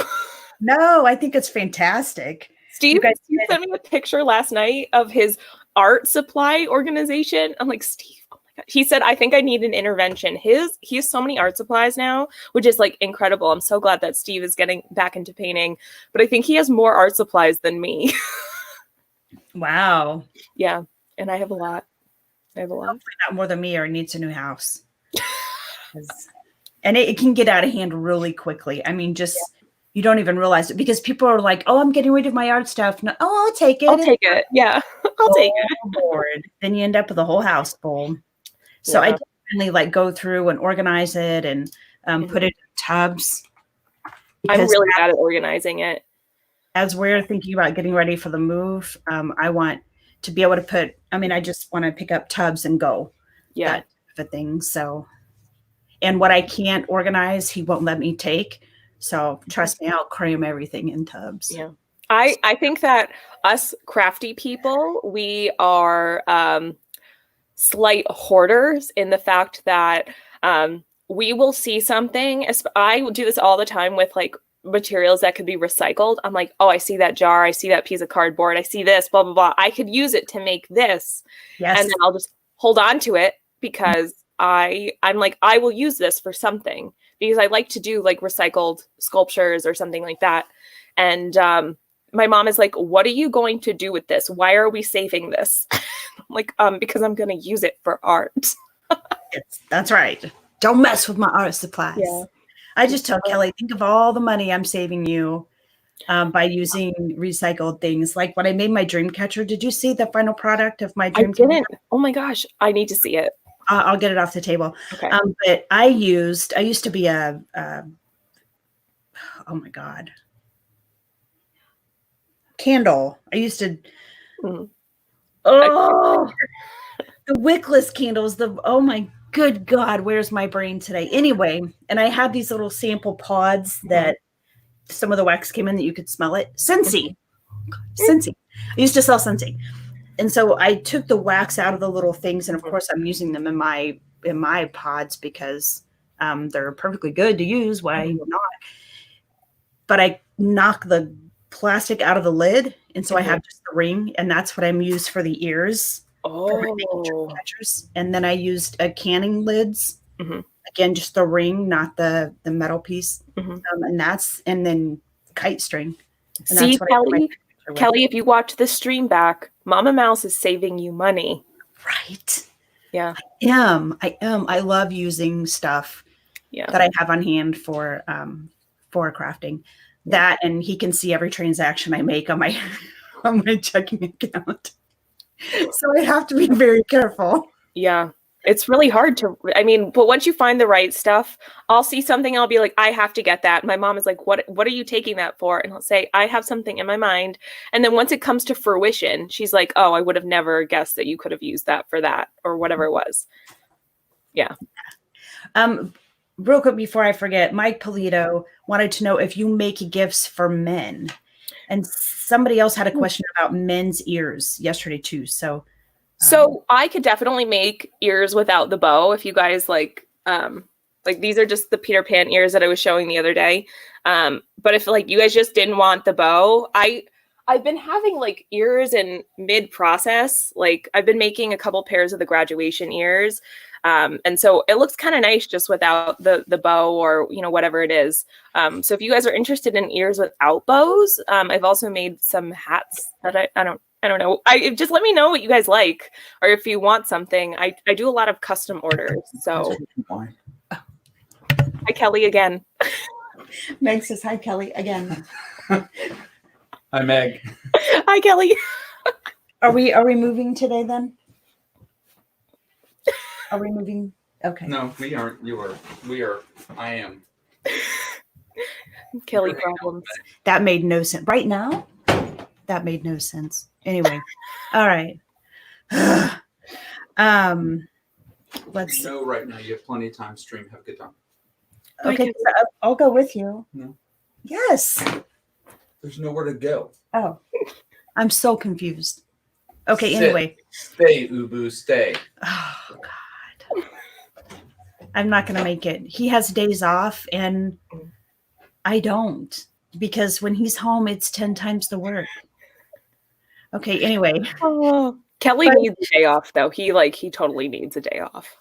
No, I think it's fantastic. Steve, you sent me a picture last night of his art supply organization. I'm like, Steve, oh my God. He said, I think I need an intervention. He has so many art supplies now, which is like incredible. I'm so glad that Steve is getting back into painting, but I think he has more art supplies than me. Wow. Yeah. And I have a lot. Hopefully not more than me, or needs a new house. And it can get out of hand really quickly. I mean, you don't even realize it, because people are like, oh, I'm getting rid of my art stuff. No, I'll take it. I'll take it. Yeah. I'll take it. Lord. Then you end up with a whole house full. So I definitely like go through and organize it and put it in tubs. I'm really bad at organizing it. As we're thinking about getting ready for the move, I want to be able to I just want to pick up tubs and go. Yeah. That type of thing. So, and what I can't organize, he won't let me take. So trust me, I'll cram everything in tubs. Yeah. I think that us crafty people, we are slight hoarders in the fact that we will see something. I do this all the time with like materials that could be recycled. I'm like, oh, I see that jar. I see that piece of cardboard. I see this, blah, blah, blah. I could use it to make this. Yes. And then I'll just hold on to it because I'm like, I will use this for something, because I like to do like recycled sculptures or something like that. And my mom is like, what are you going to do with this? Why are we saving this? I'm like, because I'm going to use it for art. That's right. Don't mess with my art supplies. Yeah. I just tell Kelly, think of all the money I'm saving you by using recycled things. Like when I made my dream catcher, did you see the final product of my dream catcher? Oh my gosh, I need to see it. I'll get it off the table. Okay. But I used to be oh my God, candle. I used to, the wickless candles, oh my good God, where's my brain today? Anyway, and I had these little sample pods that some of the wax came in that you could smell it. Scentsy. I used to sell Scentsy. And so I took the wax out of the little things, and of course I'm using them in my pods because they're perfectly good to use. Why not? But I knock the plastic out of the lid, and so I have just the ring, and that's what I'm used for the ears. For catchers. And then I used canning lids. Again, just the ring, not the metal piece. And then kite string. And see, Kelly, if you watch the stream back, Mama Mouse is saving you money. Right. Yeah. I am. I love using stuff that I have on hand for crafting. That, and he can see every transaction I make on my checking account. So I have to be very careful. Yeah. It's really hard but once you find the right stuff, I'll see something, I'll be like, I have to get that. My mom is like, what are you taking that for? And I'll say, I have something in my mind. And then once it comes to fruition, she's like, oh, I would have never guessed that you could have used that for that or whatever it was. Yeah. Real quick before I forget, Mike Polito wanted to know if you make gifts for men. And somebody else had a question about men's ears yesterday too. So I could definitely make ears without the bow if you guys like these are just the Peter Pan ears that I was showing the other day. But if like you guys just didn't want the bow, I've been having like ears in mid-process. Like I've been making a couple pairs of the graduation ears. And so it looks kind of nice just without the bow or, whatever it is. So if you guys are interested in ears without bows, I've also made some hats that I don't know. Just let me know what you guys like, or if you want something. I do a lot of custom orders. So hi, Kelly, again. Meg says hi, Kelly, again. Hi, Meg. Hi, Kelly. Are we moving today then? Are we moving? Okay. No, we aren't. You are. We are. I am. Kelly problems. That made no sense. Right now? That made no sense. Anyway, all right. Let's You know right now you have plenty of time to stream. Have a good time. Okay, I'll go with you. No. Yes. There's nowhere to go. Oh, I'm so confused. Okay, Sit. anyway. Stay, Ubu, stay. Oh, God. I'm not going to make it. He has days off, and I don't. Because when he's home, it's 10 times the work. Okay, anyway. Oh, Kelly needs a day off, though. He totally needs a day off.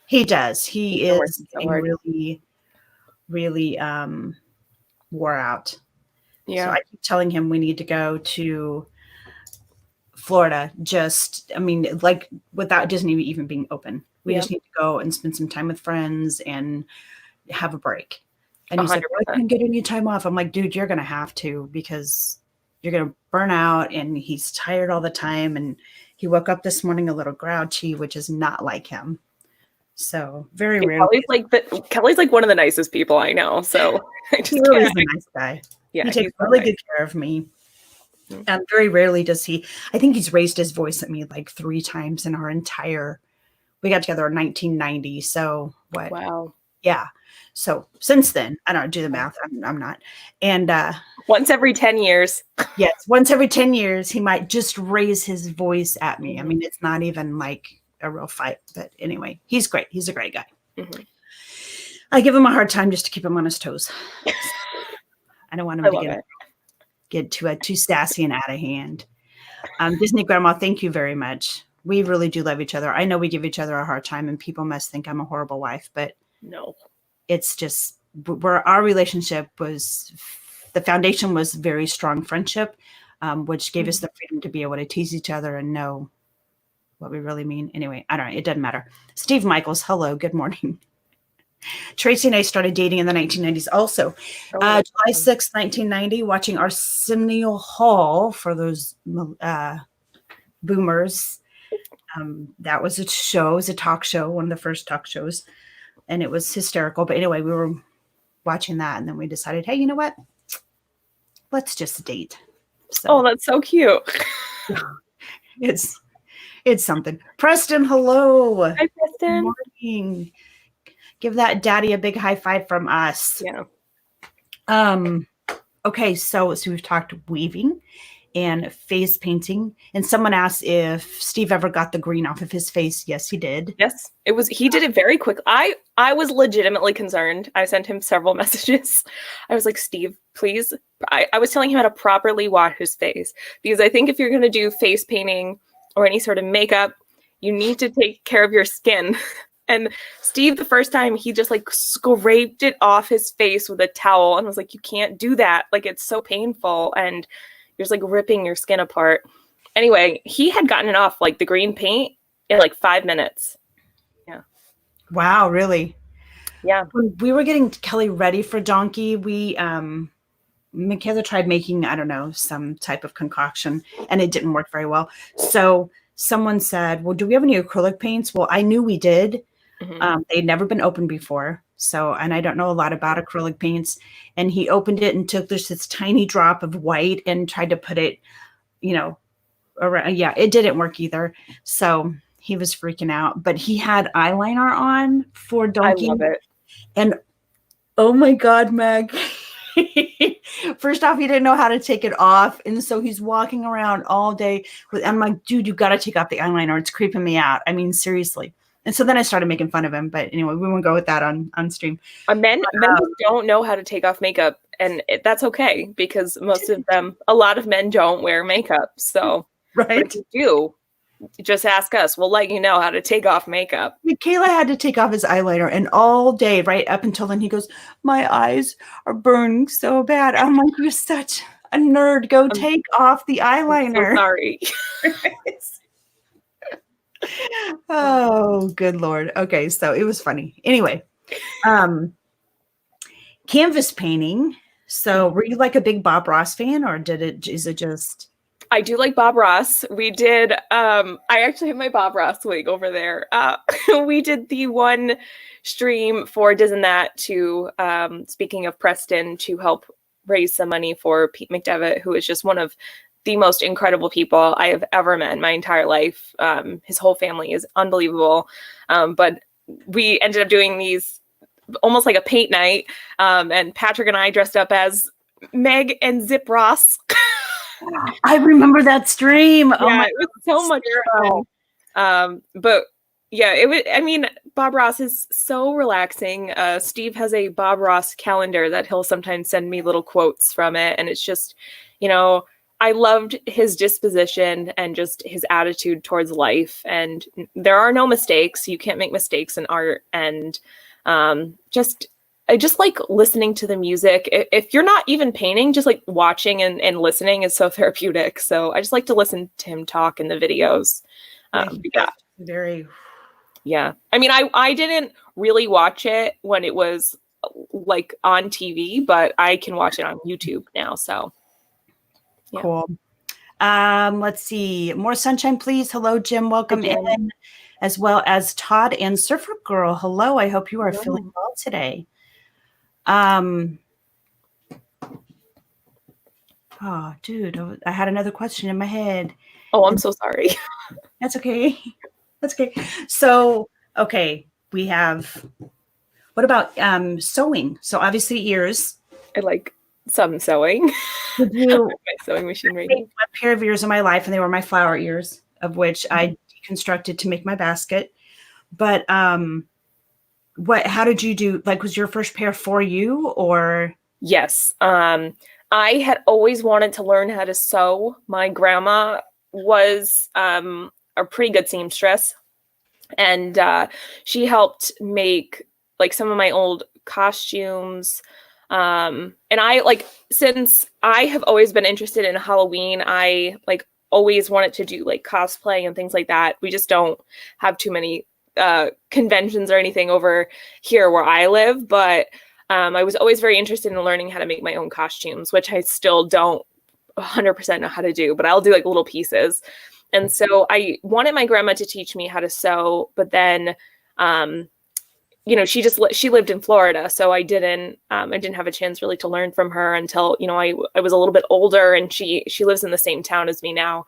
He does. He is so really, really wore out. Yeah. So I keep telling him we need to go to Florida. Without Disney even being open. We just need to go and spend some time with friends and have a break. And he's 100%. Like, I can't get any time off. I'm like, dude, you're going to have to, because you're going to burn out. And he's tired all the time. And he woke up this morning a little grouchy, which is not like him. So very rarely. Kelly's like one of the nicest people I know. So he really is a nice guy. Yeah, he takes really good care of me. And very rarely does he. I think he's raised his voice at me like 3 times in our entire. We got together in 1990. So what? Wow. Yeah. So since then, I don't do the math. I'm not. And once every 10 years. Yes, once every 10 years, he might just raise his voice at me. I mean, it's not even like a real fight. But anyway, he's great. He's a great guy. Mm-hmm. I give him a hard time just to keep him on his toes. I don't want him to get too sassy and out of hand. Disney Grandma, thank you very much. We really do love each other. I know we give each other a hard time, and people must think I'm a horrible wife, but no, it's just where our relationship was. The foundation was very strong friendship, which gave us the freedom to be able to tease each other and know what we really mean. Anyway, I don't know. It doesn't matter. Steve Michaels, hello. Good morning. Tracy and I started dating in the 1990s also. July 6th, 1990, watching Arsenio Hall for those boomers. That was a show. It was a talk show, one of the first talk shows. And it was hysterical. But anyway, we were watching that. And then we decided, hey, you know what? Let's just date. So, that's so cute. It's something. Preston, hello. Hi, Preston. Good morning. Give that daddy a big high five from us. Yeah. Okay, so we've talked weaving and face painting. And someone asked if Steve ever got the green off of his face. Yes, he did. Yes, he did it very quick. I was legitimately concerned. I sent him several messages. I was like, Steve, please. I was telling him how to properly wash his face, because I think if you're going to do face painting or any sort of makeup, you need to take care of your skin. And Steve, the first time, he just like scraped it off his face with a towel and was like, you can't do that. Like, it's so painful. And you're just like ripping your skin apart. Anyway, he had gotten it off like the green paint in like 5 minutes. Yeah. Wow, really? Yeah. When we were getting Kelly ready for Donkey, Michaela tried making, I don't know, some type of concoction, and it didn't work very well. So someone said, well, do we have any acrylic paints? Well, I knew we did. Mm-hmm. They'd never been opened before. So, and I don't know a lot about acrylic paints. And he opened it and took this tiny drop of white and tried to put it, around. Yeah, it didn't work either. So he was freaking out. But he had eyeliner on for Donkey. I love it. And oh my God, Meg. First off, he didn't know how to take it off. And so he's walking around all day. I'm like, dude, you got to take off the eyeliner. It's creeping me out. I mean, seriously. And so then I started making fun of him. But anyway, we won't go with that on stream. Men don't know how to take off makeup. And that's okay, because a lot of men don't wear makeup. So right. If you do, just ask us. We'll let you know how to take off makeup. Michaela had to take off his eyeliner, and all day, right up until then, he goes, my eyes are burning so bad. I'm like, you're such a nerd. Go take off the eyeliner. I'm so sorry. Oh, good Lord. Okay, so it was funny. Anyway, canvas painting. So were you like a big Bob Ross fan, or is it just... I do like Bob Ross. We did, I actually have my Bob Ross wig over there. We did the one stream for Diz and That to, speaking of Preston, to help raise some money for Pete McDevitt, who is just one of the most incredible people I have ever met in my entire life. His whole family is unbelievable. But we ended up doing these almost like a paint night. And Patrick and I dressed up as Meg and Zip Ross. I remember that stream. Yeah, it was so much fun. But yeah, Bob Ross is so relaxing. Steve has a Bob Ross calendar that he'll sometimes send me little quotes from it. And it's just, I loved his disposition and just his attitude towards life. And there are no mistakes. You can't make mistakes in art. And I just like listening to the music. If you're not even painting, just like watching and listening is so therapeutic. So I just like to listen to him talk in the videos. Yeah. I mean, I didn't really watch it when it was like on TV, but I can watch it on YouTube now. So yeah. Cool. Let's see. More sunshine, please. Hello, Jim. Welcome in, as well as Todd and Surfer Girl. Hello. I hope you are feeling well today. Oh, dude, I had another question in my head. Oh, I'm so sorry. That's okay. That's okay. So, okay, we have, what about sewing? So obviously ears. I like some sewing. Did you my sewing machine right now. A pair of ears in my life, and they were my flower ears, of which I deconstructed to make my basket. But how did you do? Like, was your first pair for you, or? Yes. I had always wanted to learn how to sew. My grandma was a pretty good seamstress, and she helped make like some of my old costumes. And I since I have always been interested in Halloween, I always wanted to do like cosplay and things like that. We just don't have too many conventions or anything over here where I live, but I was always very interested in learning how to make my own costumes, which I still don't 100% know how to do, but I'll do like little pieces. And so I wanted my grandma to teach me how to sew, but then she lived in Florida, so I didn't have a chance really to learn from her until I was a little bit older, and she lives in the same town as me now,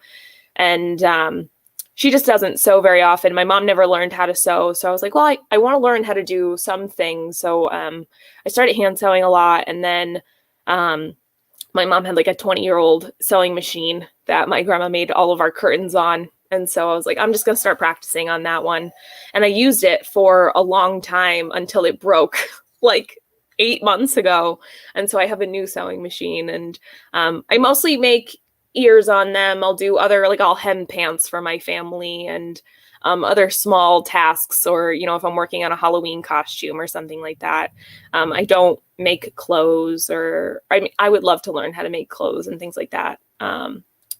and she just doesn't sew very often. My mom never learned how to sew. So I was like, well, I want to learn how to do some things. So I started hand sewing a lot. And then my mom had like a 20-year-old sewing machine that my grandma made all of our curtains on. And so I was like, I'm just going to start practicing on that one. And I used it for a long time until it broke like 8 months ago. And so I have a new sewing machine, and I mostly make ears on them. I'll do I'll hem pants for my family and other small tasks, or if I'm working on a Halloween costume or something like that. I don't make clothes, or I would love to learn how to make clothes and things like that.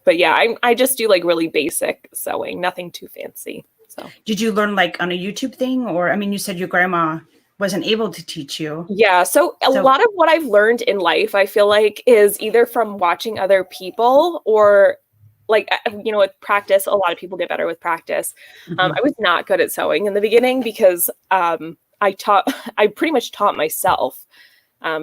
But yeah, I just do like really basic sewing, nothing too fancy. So did you learn like on a YouTube thing, or you said your grandma wasn't able to teach you? Yeah. So a lot of what I've learned in life, I feel like, is either from watching other people or with practice. A lot of people get better with practice. I was not good at sewing in the beginning because I pretty much taught myself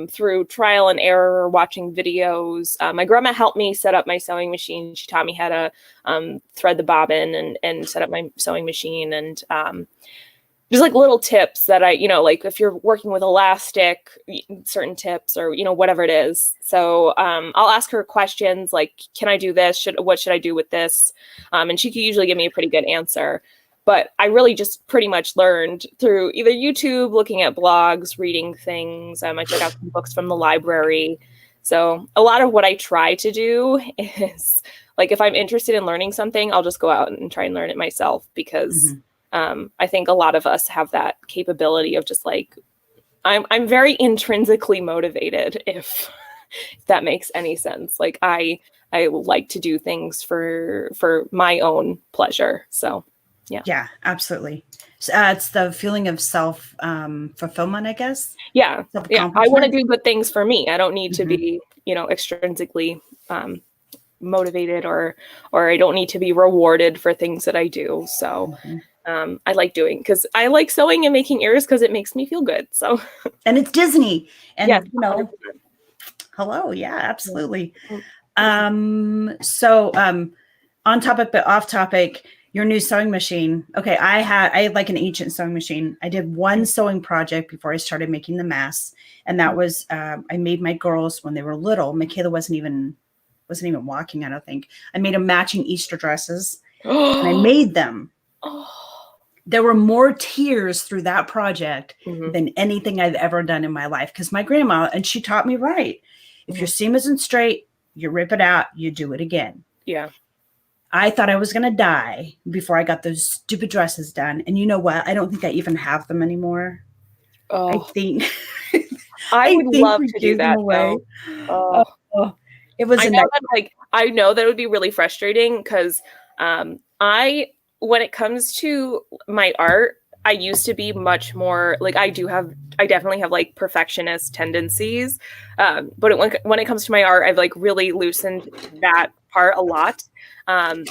through trial and error, watching videos. My grandma helped me set up my sewing machine. She taught me how to thread the bobbin and set up my sewing machine, and just like little tips that if you're working with elastic, certain tips, or, whatever it is. So I'll ask her questions like, can I do this? What should I do with this? And she could usually give me a pretty good answer. But I really just pretty much learned through either YouTube, looking at blogs, reading things. I check out some books from the library. So a lot of what I try to do is like, if I'm interested in learning something, I'll just go out and try and learn it myself, because I think a lot of us have that capability of just like, I'm very intrinsically motivated, if that makes any sense. Like I like to do things for my own pleasure. So yeah. Yeah, absolutely. So, it's the feeling of self fulfillment, I guess. Yeah. Yeah. I want to do good things for me. I don't need to be, extrinsically motivated, or I don't need to be rewarded for things that I do. So I like doing, because I like sewing and making ears because it makes me feel good. So, and it's Disney, and yeah, hello. Yeah, absolutely. On topic, but off topic, your new sewing machine. Okay. I had like an ancient sewing machine. I did one sewing project before I started making the masks. And that was, I made my girls when they were little. Michaela wasn't even walking, I don't think. I made them matching Easter dresses and I made them. There were more tears through that project than anything I've ever done in my life. Because my grandma, and she taught me right. If your seam isn't straight, you rip it out, you do it again. Yeah. I thought I was going to die before I got those stupid dresses done. And you know what? I don't think I even have them anymore. Oh, I think I would love to do that. It was I know that it would be really frustrating because when it comes to my art, I used to be much more like I definitely have like perfectionist tendencies. But when it comes to my art, I've like really loosened that part a lot. Pam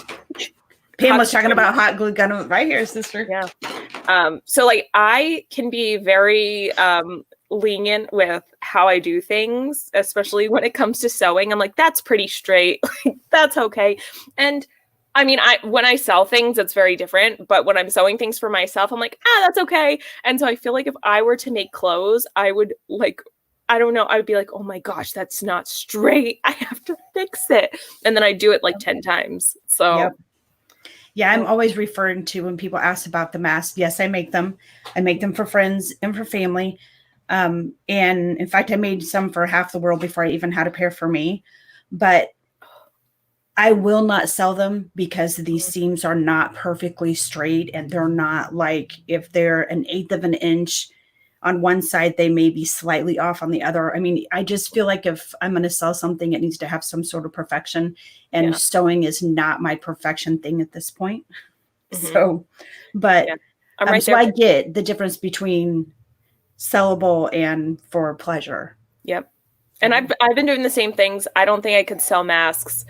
was talking about hot glue gun right here, sister. Yeah. So like I can be very lenient with how I do things, especially when it comes to sewing. I'm like, that's pretty straight. That's okay. And I mean, when I sell things, it's very different. But when I'm sewing things for myself, I'm like, that's okay. And so I feel like if I were to make clothes, I would like, I don't know, I would be like, oh my gosh, that's not straight. I have to fix it. And then I do it like 10 times. So yeah, I'm always referring to when people ask about the masks. Yes, I make them. I make them for friends and for family. And in fact, I made some for half the world before I even had a pair for me. But I will not sell them because these seams are not perfectly straight, and they're not like, if they're an eighth of an inch on one side, they may be slightly off on the other. I mean, I just feel like if I'm going to sell something, it needs to have some sort of perfection, and sewing is not my perfection thing at this point. So, but I'm right so I get the difference between sellable and for pleasure. Yep. And I've been doing the same things. I don't think I could sell masks.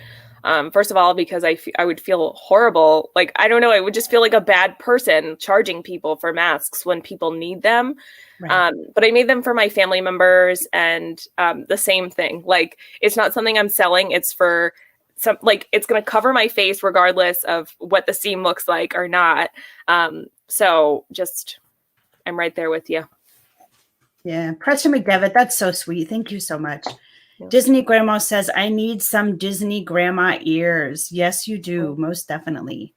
First of all, because I would feel horrible. Like, I don't know, I would just feel like a bad person charging people for masks when people need them. Right. But I made them for my family members, and the same thing. Like, it's not something I'm selling. It's for some, like, it's going to cover my face regardless of what the seam looks like or not. So just, I'm right there with you. Yeah. Preston McDevitt, that's so sweet. Thank you so much. Disney Grandma says, I need some Disney Grandma ears. Yes, you do. Most definitely.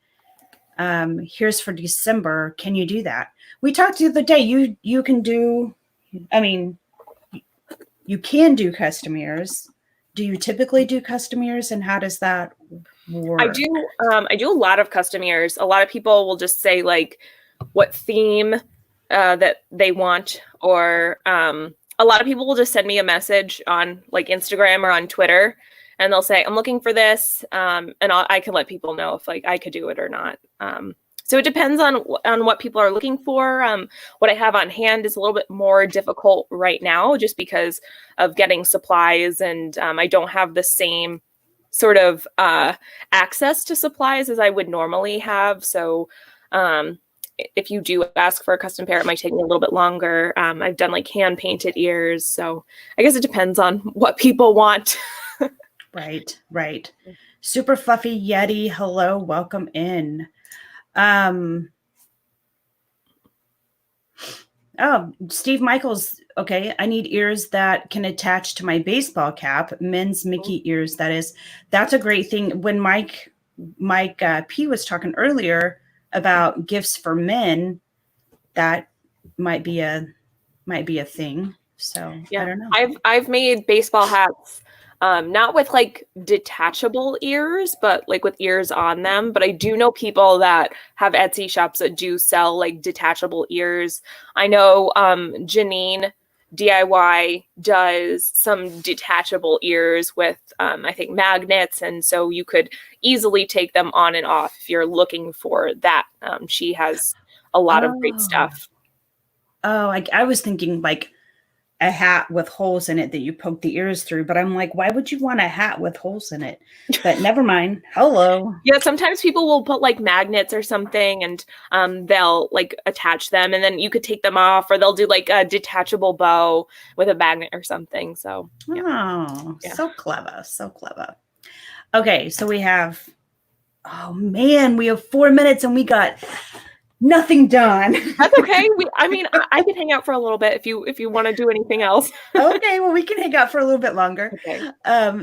Here's for December. Can you do that? We talked the other day. You can do, I mean, you can do custom ears. Do you typically do custom ears, and how does that work? I do a lot of custom ears. A lot of people will just say like what theme that they want, or a lot of people will just send me a message on like Instagram or on Twitter, and they'll say, I'm looking for this. And I can let people know if like I could do it or not. So it depends on what people are looking for. What I have on hand is a little bit more difficult right now, just because of getting supplies, and I don't have the same sort of access to supplies as I would normally have. So if you do ask for a custom pair, it might take me a little bit longer. I've done like hand painted ears. So I guess it depends on what people want. Right. Super Fluffy Yeti. Hello. Welcome in. Steve Michaels. Okay. I need ears that can attach to my baseball cap. Men's Mickey ears. That's a great thing. When Mike P was talking earlier about gifts for men, that might be a thing. So yeah, I don't know. I've made baseball hats, not with like detachable ears, but like with ears on them. But I do know people that have Etsy shops that do sell like detachable ears. I know Janine DIY does some detachable ears with I think magnets, and so you could easily take them on and off if you're looking for that. She has a lot of great stuff. I was thinking like a hat with holes in it that you poke the ears through, but I'm like, why would you want a hat with holes in it? But never mind. Hello. Yeah, sometimes people will put like magnets or something, and they'll like attach them, and then you could take them off, or they'll do like a detachable bow with a magnet or something. So so clever. Okay, so we have, oh man, we have 4 minutes and we got nothing done. That's okay. I can hang out for a little bit if you want to do anything else. Okay, well, we can hang out for a little bit longer. Okay.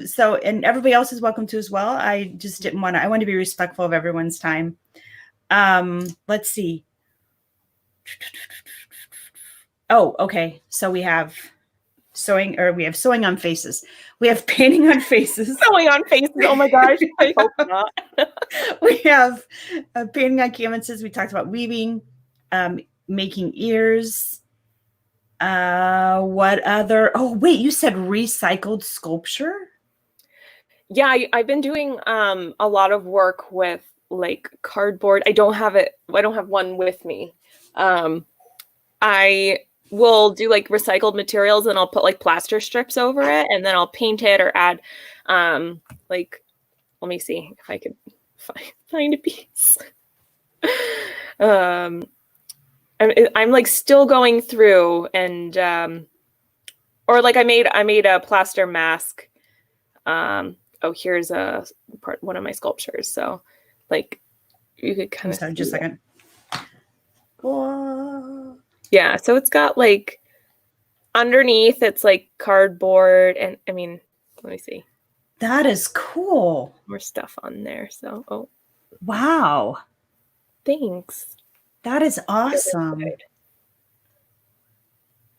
So, and everybody else is welcome to as well. I just didn't want to, I want to be respectful of everyone's time. Let's see. Oh, okay. So we have sewing on faces. We have painting on faces. Sewing on faces. Oh my gosh. I hope not. We have painting on canvases. We talked about weaving, making ears. What other? Oh, wait, you said recycled sculpture? Yeah, I've been doing a lot of work with like cardboard. I don't have one with me. I will do like recycled materials and I'll put like plaster strips over it and then I'll paint it or add like, let me see if I could find a piece. I'm like still going through and or like I made a plaster mask. Oh, here's one of my sculptures. So like you could kind of Sorry, just a second. Whoa. Yeah, so it's got like underneath it's like cardboard and I mean, let me see. That is cool. More stuff on there. So, oh. Wow. Thanks. That is awesome.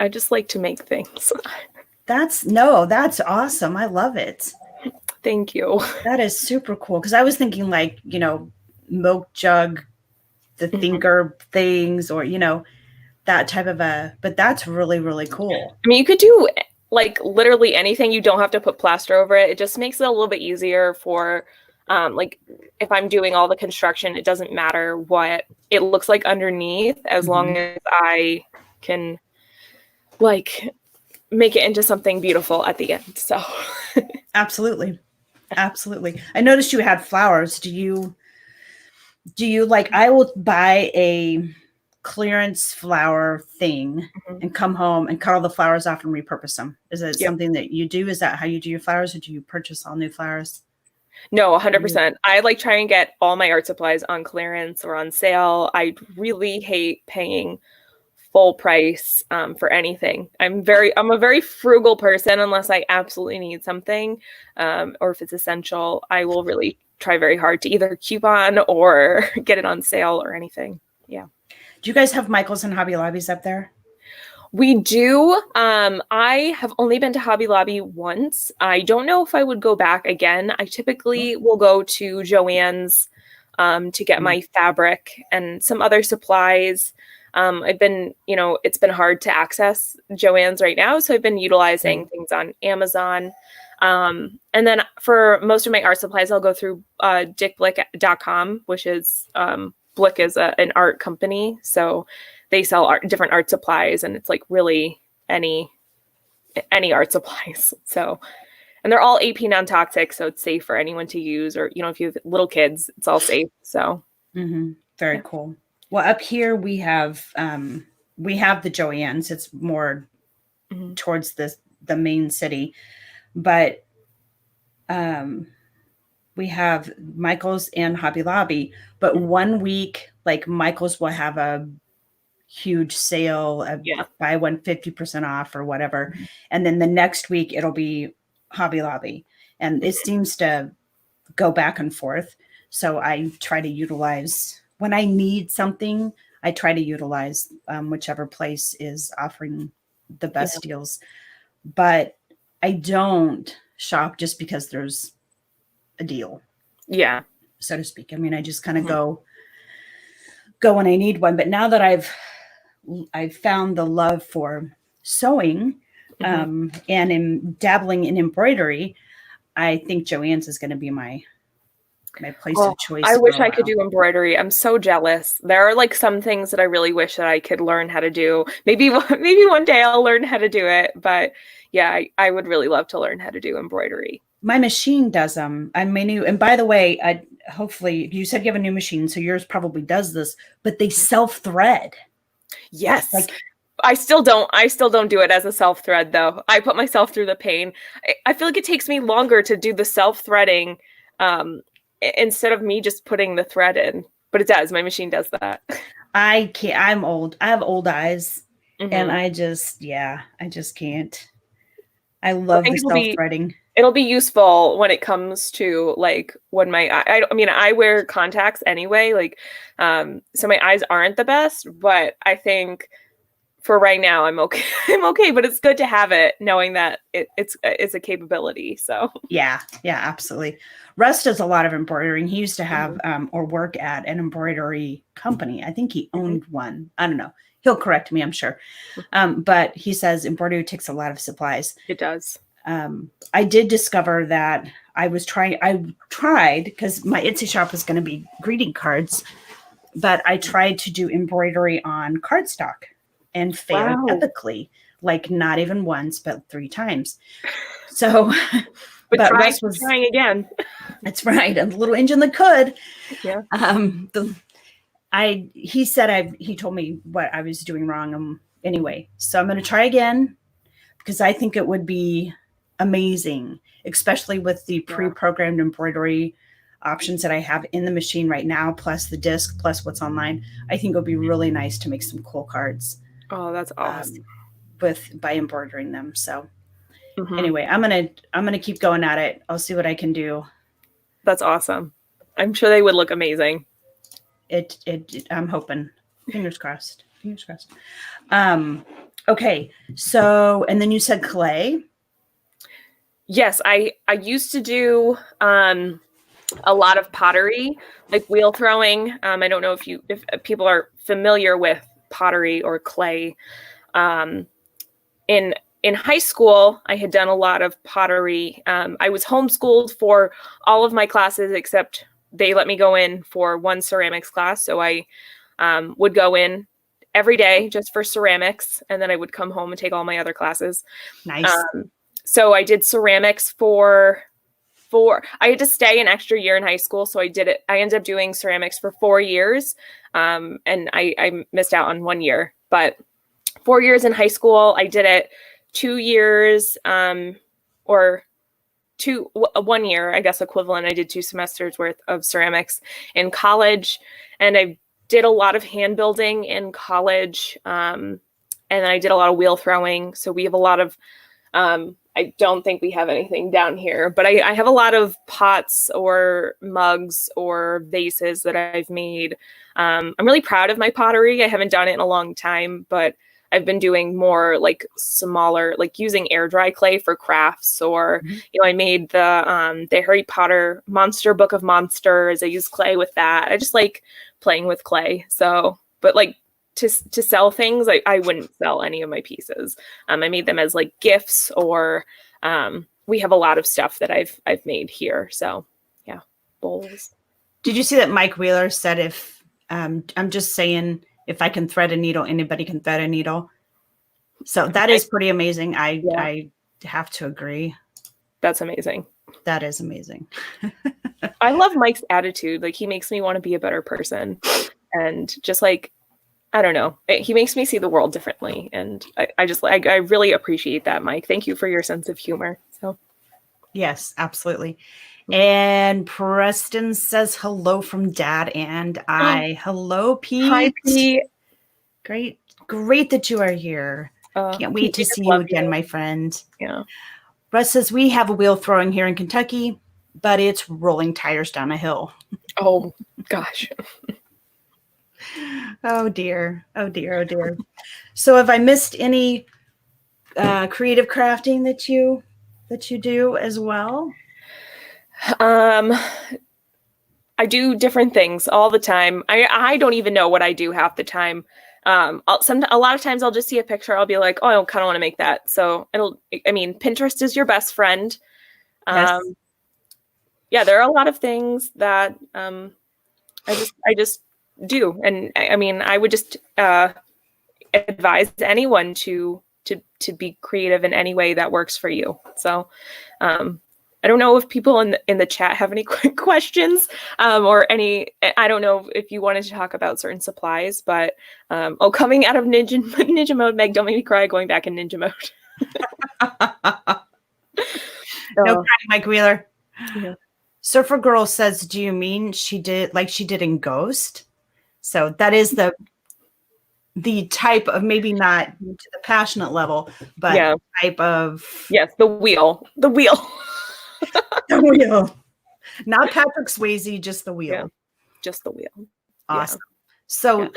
I just like to make things. That's awesome. I love it. Thank you. That is super cool. Because I was thinking like, milk jug, the thinker things, or, that type of but that's really, really cool. I mean, you could do like literally anything. You don't have to put plaster over it. It just makes it a little bit easier for like if I'm doing all the construction, it doesn't matter what it looks like underneath as long as I can like make it into something beautiful at the end. So Absolutely. Absolutely. I noticed you had flowers. Do you like, I will buy a clearance flower thing and come home and cut all the flowers off and repurpose them. Is it something that you do? Is that how you do your flowers, or do you purchase all new flowers? No, 100%. I like try and get all my art supplies on clearance or on sale. I really hate paying full price for anything. I'm a very frugal person unless I absolutely need something or if it's essential. I will really try very hard to either coupon or get it on sale or anything. Yeah. Do you guys have Michael's and Hobby Lobbies up there? We do. I have only been to Hobby Lobby once. I don't know if I would go back again. I typically will go to Joann's to get my fabric and some other supplies. I've been, it's been hard to access Joann's right now. So I've been utilizing things on Amazon. And then for most of my art supplies, I'll go through dickblick.com, which is Blick is an art company. So they sell different art supplies, and it's like really any art supplies. So, and they're all AP non-toxic, so it's safe for anyone to use, or, if you have little kids, it's all safe. So very cool. Well, up here we have the Joann's. It's more towards the main city, but we have Michael's and Hobby Lobby. But 1 week, like Michael's will have a huge sale of buy one 50% off or whatever, and then the next week it'll be Hobby Lobby, and it seems to go back and forth. So I try to utilize when I need something. I try to utilize whichever place is offering the best deals, but I don't shop just because there's a deal, so to speak. I mean, I just kind of go when I need one. But now that I've found the love for sewing and am dabbling in embroidery, I think Joann's is going to be my place of choice. I wish I could do embroidery. I'm so jealous. There are like some things that I really wish that I could learn how to do. Maybe one day I'll learn how to do it. But yeah, I would really love to learn how to do embroidery. My machine does them. And by the way, hopefully you said you have a new machine, so yours probably does this, but they self-thread. Yes. Like I still don't do it as a self thread though. I put myself through the pain. I feel like it takes me longer to do the self threading instead of me just putting the thread in. But it does. My machine does that. I can't. I'm old. I have old eyes, and I just can't. I love the self threading. It'll be useful when it comes to like when I wear contacts anyway, like so my eyes aren't the best, but I think for right now I'm okay. I'm okay, but it's good to have it knowing that it's a capability. So yeah, absolutely. Russ does a lot of embroidering. He used to have or work at an embroidery company. I think he owned one. I don't know. He'll correct me, I'm sure. But he says embroidery takes a lot of supplies. It does. I did discover that I tried because my Etsy shop was going to be greeting cards, but I tried to do embroidery on cardstock and failed epically, like not even once, but 3 times. So, but Russ was trying again. That's right. A little engine that could. Yeah. He told me what I was doing wrong. Anyway, so I'm going to try again because I think it would be amazing, especially with the pre-programmed embroidery options that I have in the machine right now, plus the disc, plus what's online. I think it would be really nice to make some cool cards. Oh, that's awesome. By embroidering them. So anyway, I'm gonna keep going at it. I'll see what I can do. That's awesome. I'm sure they would look amazing. I'm hoping. Fingers crossed. Fingers crossed. Okay. So, and then you said clay. Yes, I used to do a lot of pottery, like wheel throwing. I don't know if people are familiar with pottery or clay. In high school, I had done a lot of pottery. I was homeschooled for all of my classes except they let me go in for one ceramics class. So I would go in every day just for ceramics, and then I would come home and take all my other classes. Nice. So I did ceramics I had to stay an extra year in high school. So I did it. I ended up doing ceramics for 4 years. And I missed out on 1 year, but 4 years in high school, I did it 2 years, or 1 year, I guess, equivalent. I did 2 semesters worth of ceramics in college, and I did a lot of hand building in college. And then I did a lot of wheel throwing. So we have a lot of, I don't think we have anything down here, but I have a lot of pots or mugs or vases that I've made. I'm really proud of my pottery. I haven't done it in a long time, but I've been doing more like smaller, like using air dry clay for crafts, or, I made the Harry Potter Monster Book of Monsters. I use clay with that. I just like playing with clay. So, but like to sell things, I wouldn't sell any of my pieces. I made them as like gifts, or we have a lot of stuff that I've made here. So yeah, bowls. Did you see that Mike Wheeler said, if I'm just saying, if I can thread a needle, anybody can thread a needle. So that is pretty amazing. I have to agree. That's amazing. That is amazing. I love Mike's attitude. Like, he makes me want to be a better person. And just like, I don't know, he makes me see the world differently. And I really appreciate that, Mike. Thank you for your sense of humor. So yes, absolutely. And Preston says hello from Dad and I. Hello, Pete. Hi, Pete. Great that you are here. Can't wait to see you again, my friend. Yeah. Russ says we have a wheel throwing here in Kentucky, but it's rolling tires down a hill. Oh gosh. Oh dear. Oh dear. Oh dear. So have I missed any creative crafting that you do as well? I do different things all the time. I don't even know what I do half the time. A lot of times I'll just see a picture. I'll be like, oh, I kind of want to make that. So Pinterest is your best friend. Yes. Yeah, there are a lot of things that I just do. And I would just advise anyone to be creative in any way that works for you. So I don't know if people in the chat have any quick questions or any. I don't know if you wanted to talk about certain supplies, but coming out of ninja mode, Meg, don't make me cry. Going back in ninja mode. No crying, Mike Wheeler. Yeah. Surfer Girl says, "Do you mean she did like she did in Ghost?" So that is the type of, maybe not to the passionate level, but type of the wheel. The wheel. Not Patrick Swayze, just the wheel. Yeah, just the wheel. Awesome. Yeah. So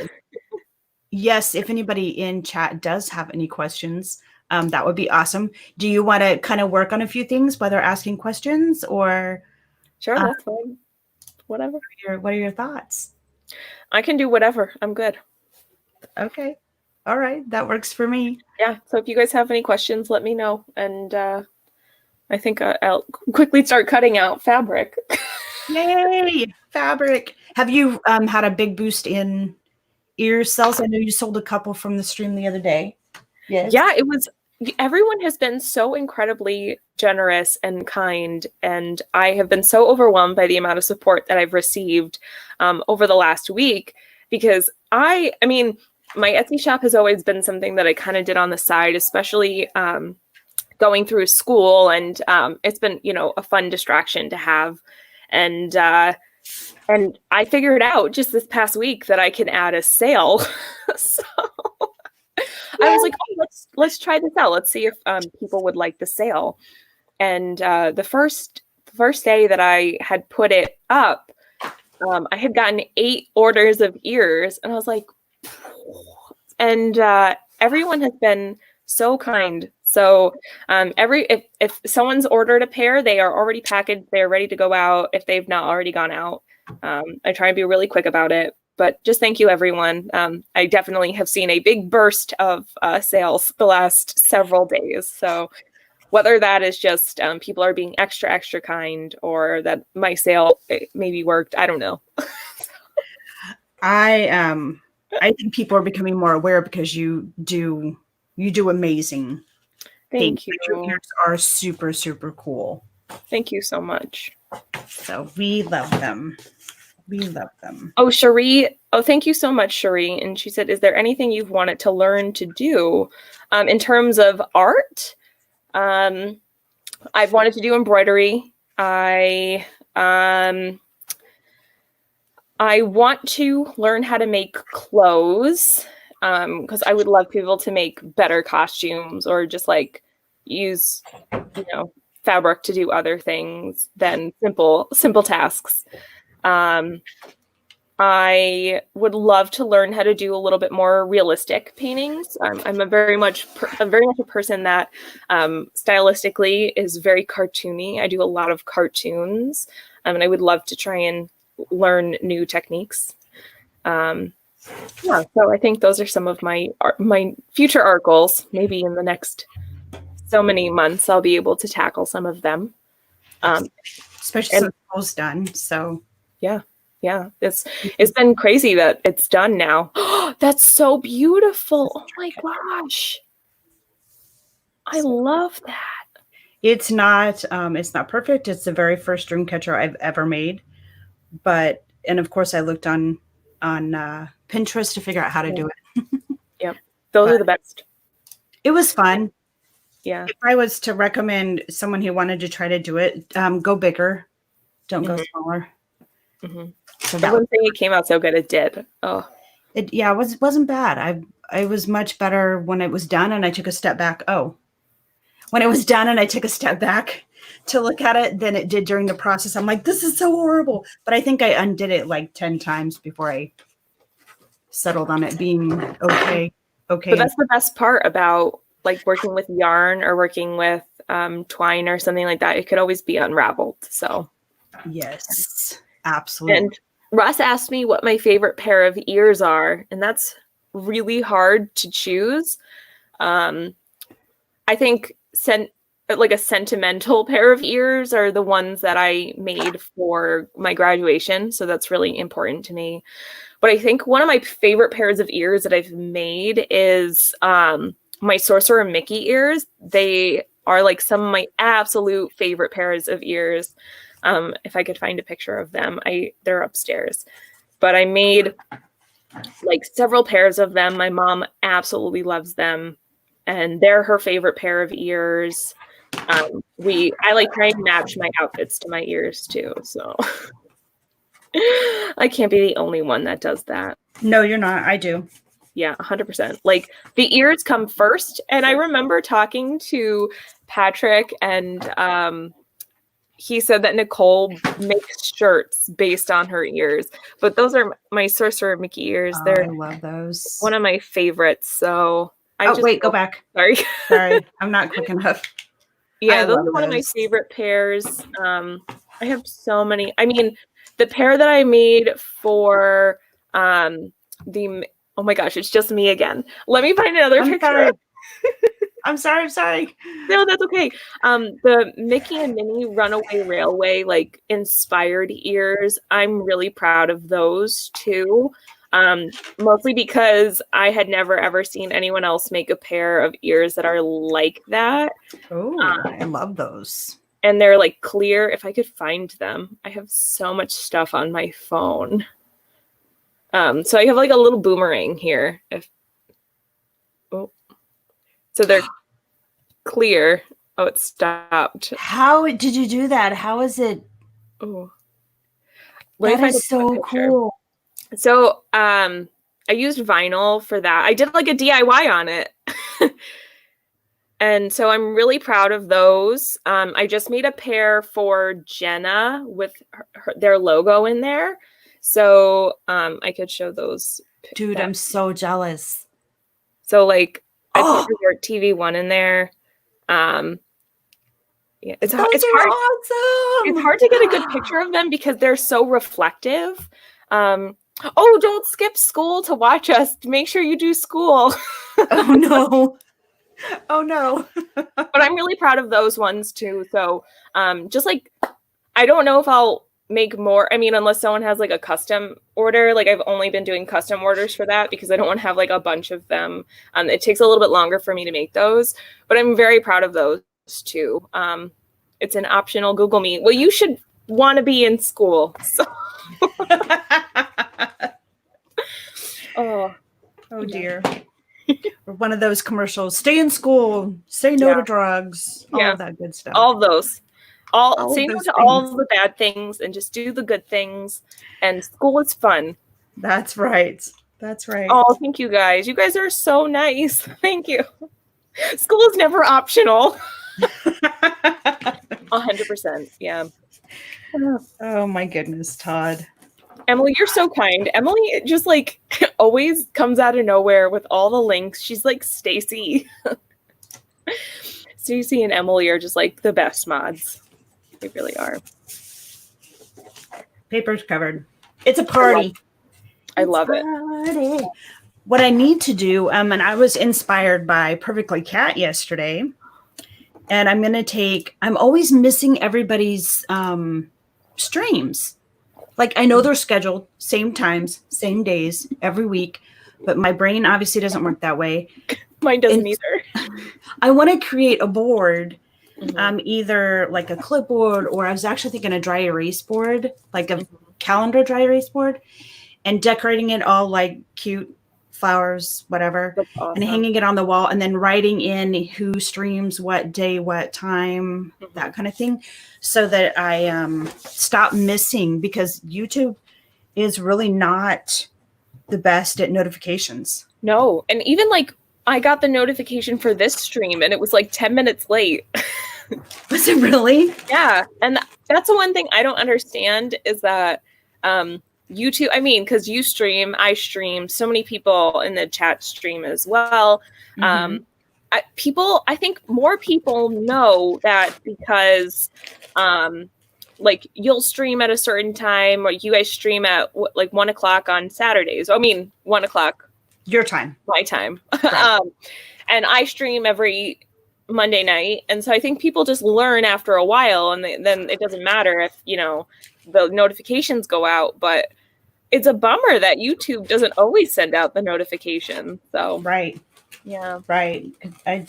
yes, if anybody in chat does have any questions, that would be awesome. Do you want to kind of work on a few things while they're asking questions, or? Sure, that's fine. Whatever. What are your thoughts? I can do whatever. I'm good. Okay. All right. That works for me. Yeah. So if you guys have any questions, let me know. And I think I'll quickly start cutting out fabric. Yay! Fabric. Have you had a big boost in ear sales? I know you sold a couple from the stream the other day. Yes. Yeah, it was. Everyone has been so incredibly generous and kind, and I have been so overwhelmed by the amount of support that I've received over the last week, because I mean, my Etsy shop has always been something that I kind of did on the side, especially going through school, and it's been, a fun distraction to have, and I figured out just this past week that I can add a sale. So I was like, oh, let's try this out. Let's see if people would like the sale. And the first day that I had put it up, I had gotten 8 orders of ears, and I was like, and everyone has been so kind. So if someone's ordered a pair, they are already packaged, they're ready to go out if they've not already gone out. I try and be really quick about it. But just thank you, everyone. I definitely have seen a big burst of sales the last several days. So whether that is just people are being extra, extra kind, or that my sale maybe worked, I don't know. I think people are becoming more aware because you do amazing. Thank you. Your ears are super, super cool. Thank you so much. So we love them. We love them. Oh, Cherie. Oh, thank you so much, Cherie. And she said, is there anything you've wanted to learn to do in terms of art? I've wanted to do embroidery. I want to learn how to make clothes because I would love people to make better costumes, or just like use, fabric to do other things than simple tasks. I would love to learn how to do a little bit more realistic paintings. I'm a very much a person that stylistically is very cartoony. I do a lot of cartoons, and I would love to try and learn new techniques. So I think those are some of my future art goals. Maybe in the next so many months, I'll be able to tackle some of them. Especially since school's done. So yeah, it's been crazy that it's done now. That's so beautiful. Oh my gosh. I love that. It's not perfect. It's the very first dream catcher I've ever made. And of course I looked on Pinterest to figure out how to do it. Yep. Those are the best. It was fun. Yeah. If I was to recommend someone who wanted to try to do it, go bigger. Don't go smaller. Mm-hmm. So I wouldn't say it came out so good. It did. Oh, it wasn't bad. I was much better when it was done, and I took a step back. When it was done, and I took a step back to look at it than it did during the process. I'm like, this is so horrible. But I think I undid it like 10 times before I settled on it being okay. Okay. But that's the best part about like working with yarn or working with twine or something like that. It could always be unraveled. So yes, absolutely. And Russ asked me what my favorite pair of ears are, and that's really hard to choose. I think like a sentimental pair of ears are the ones that I made for my graduation. So that's really important to me. But I think one of my favorite pairs of ears that I've made is my Sorcerer Mickey ears. They are like some of my absolute favorite pairs of ears. If I could find a picture of them, they're upstairs. But I made like several pairs of them. My mom absolutely loves them, and they're her favorite pair of ears. I like trying to match my outfits to my ears too. So I can't be the only one that does that. No, you're not. I do. Yeah, 100%. Like the ears come first. And I remember talking to Patrick, and he said that Nicole makes shirts based on her ears. But those are my Sorcerer Mickey ears. I love those. One of my favorites. So go back. Sorry. Sorry, I'm not quick enough. Yeah, those are one of my favorite pairs. I have so many. I mean, the pair that I made for oh my gosh, it's just me again. Let me find another picture. Sorry. I'm sorry. No, that's okay. The Mickey and Minnie Runaway Railway, like inspired ears. I'm really proud of those too. Mostly because I had never ever seen anyone else make a pair of ears that are like that. Oh, I love those. And they're like clear. If I could find them, I have so much stuff on my phone. So I have like a little boomerang here. So they're clear. Oh, it stopped. How did you do that? How is it? Oh, that is so cool. So I used vinyl for that. I did like a DIY on it. And so I'm really proud of those. I just made a pair for Jenna with their logo in there. So I could show those. Dude, I'm so jealous. So like I put your TV one in there. Yeah, it's hard. Awesome. It's hard to get a good picture of them because they're so reflective. Don't skip school to watch us. Make sure you do school. Oh no. Oh no. But I'm really proud of those ones too. So just like, I don't know if I'll make more. I mean, unless someone has like a custom order, like I've only been doing custom orders for that because I don't want to have like a bunch of them. It takes a little bit longer for me to make those, but I'm very proud of those too. It's an optional Google Meet. Well, you should want to be in school. So. Oh dear. Or one of those commercials. Stay in school. Say no to drugs. All of that good stuff. All of those. Say no to all the bad things and just do the good things. And school is fun. That's right. That's right. Oh, thank you guys. You guys are so nice. Thank you. School is never optional. 100%. Yeah. Oh my goodness, Todd. Emily, you're so kind. Emily just like always comes out of nowhere with all the links. She's like Stacy. Stacy and Emily are just like the best mods. They really are. Paper's covered. It's a party. I love it. What I need to do, and I was inspired by Perfectly Cat yesterday, and I'm always missing everybody's streams. Like, I know they're scheduled, same times, same days, every week, but my brain obviously doesn't work that way. Mine doesn't either. I want to create a board, either like a clipboard, or I was actually thinking a dry erase board, like a calendar dry erase board, and decorating it all like cute flowers, whatever, and hanging it on the wall, and then writing in who streams what day, what time, that kind of thing, so that I stop missing, because YouTube is really not the best at notifications. No, and even like I got the notification for this stream and it was like 10 minutes late. Was it really? Yeah, and that's the one thing I don't understand is that YouTube, I mean, because you stream, I stream, so many people in the chat stream as well. I think more people know that because like you'll stream at a certain time, or you guys stream at like 1 o'clock on Saturdays. I mean, 1 o'clock. Your time. My time. Right. And I stream every Monday night. And so I think people just learn after a while, and then it doesn't matter if, the notifications go out, but it's a bummer that YouTube doesn't always send out the notification. So right. Yeah. Right. It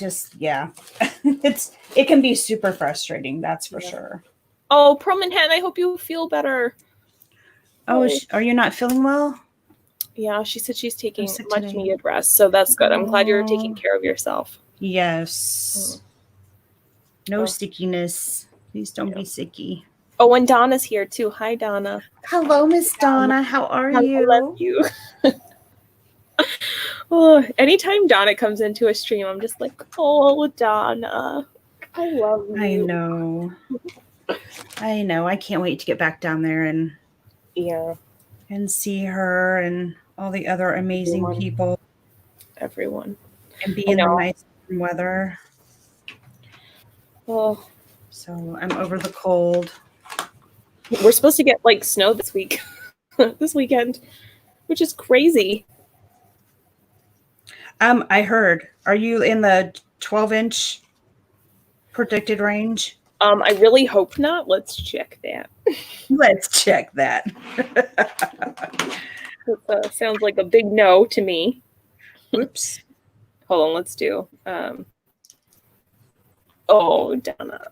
can be super frustrating. That's for sure. Oh, Pro Manhattan, I hope you feel better. Oh, are you not feeling well? Yeah, she said she's taking much today. needed rest. So that's good. I'm glad you're taking care of yourself. Yes. No stickiness. Please don't be sicky. Oh, and Donna's here too. Hi, Donna. Hello, Miss Donna. How are you? I love you. Oh, anytime Donna comes into a stream, I'm just like, oh, Donna, I love you. I know. I can't wait to get back down there and see her and all the other amazing people. Everyone. And be in the nice weather. Oh. So I'm over the cold. We're supposed to get like snow this week, this weekend, which is crazy. I heard. Are you in the 12-inch predicted range? I really hope not. Let's check that. Let's check that. Sounds like a big no to me. Oops. Hold on, let's do. Oh, Donna.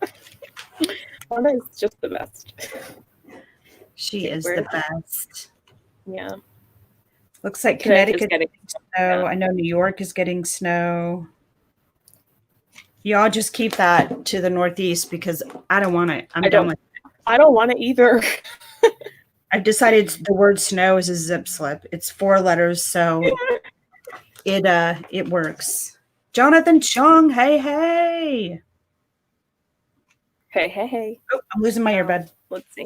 Donna is just the best. She is the best. Yeah. Looks like Connecticut's getting snow. Yeah. I know New York is getting snow. Y'all just keep that to the Northeast because I don't want it. I'm done with it. I don't want it either. I've decided the word snow is a zip slip. It's 4 letters, so it works. Jonathan Chung, hey. Hey. Oh, I'm losing my earbud. Let's see.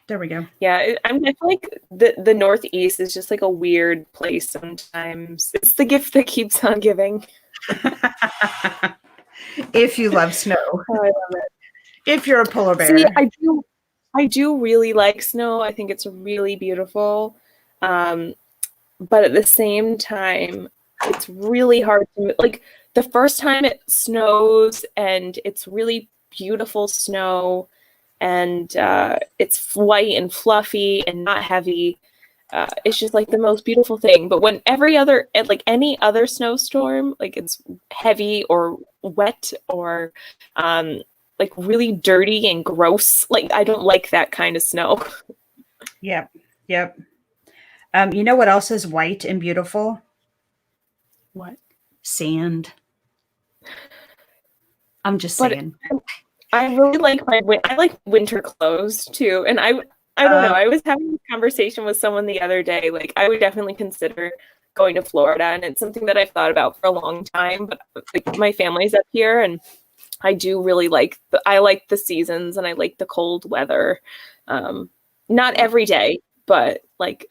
There we go. Yeah, I feel like the Northeast is just like a weird place sometimes. It's the gift that keeps on giving. If you love snow. Oh, I love it. If you're a polar bear. See, I do really like snow. I think it's really beautiful. But at the same time, it's really hard to, like, the first time it snows and it's really beautiful snow and it's white and fluffy and not heavy. It's just like the most beautiful thing. But when any other snowstorm, like it's heavy or wet or like really dirty and gross, like I don't like that kind of snow. Yep. You know what else is white and beautiful? What? Sand. I'm just saying. I really like I like winter clothes too, and I don't know. I was having this conversation with someone the other day. Like, I would definitely consider going to Florida, and it's something that I've thought about for a long time. But like, my family's up here, and I do really like the seasons, and I like the cold weather. Not every day, but like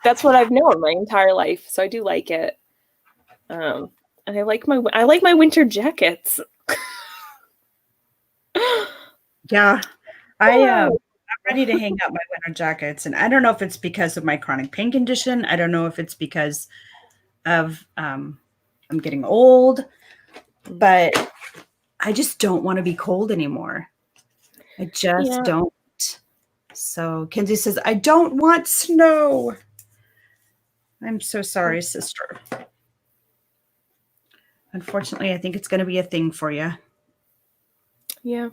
that's what I've known my entire life, so I do like it. And I like my winter jackets. Yeah, I'm ready to hang up my winter jackets, and I don't know if it's because of my chronic pain condition. I don't know if it's because of I'm getting old, but I just don't want to be cold anymore. I just don't. So Kenzie says, I don't want snow. I'm so sorry, sister. Unfortunately, I think it's going to be a thing for you. Yeah.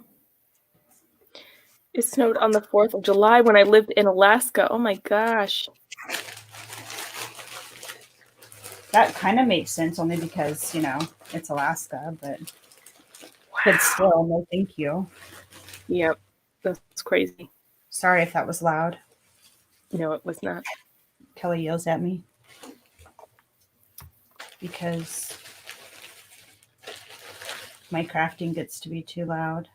It snowed on the 4th of July when I lived in Alaska. Oh my gosh. That kind of makes sense only because, it's Alaska, but still, no thank you. Yep. That's crazy. Sorry if that was loud. No, it was not. Kelly yells at me because my crafting gets to be too loud.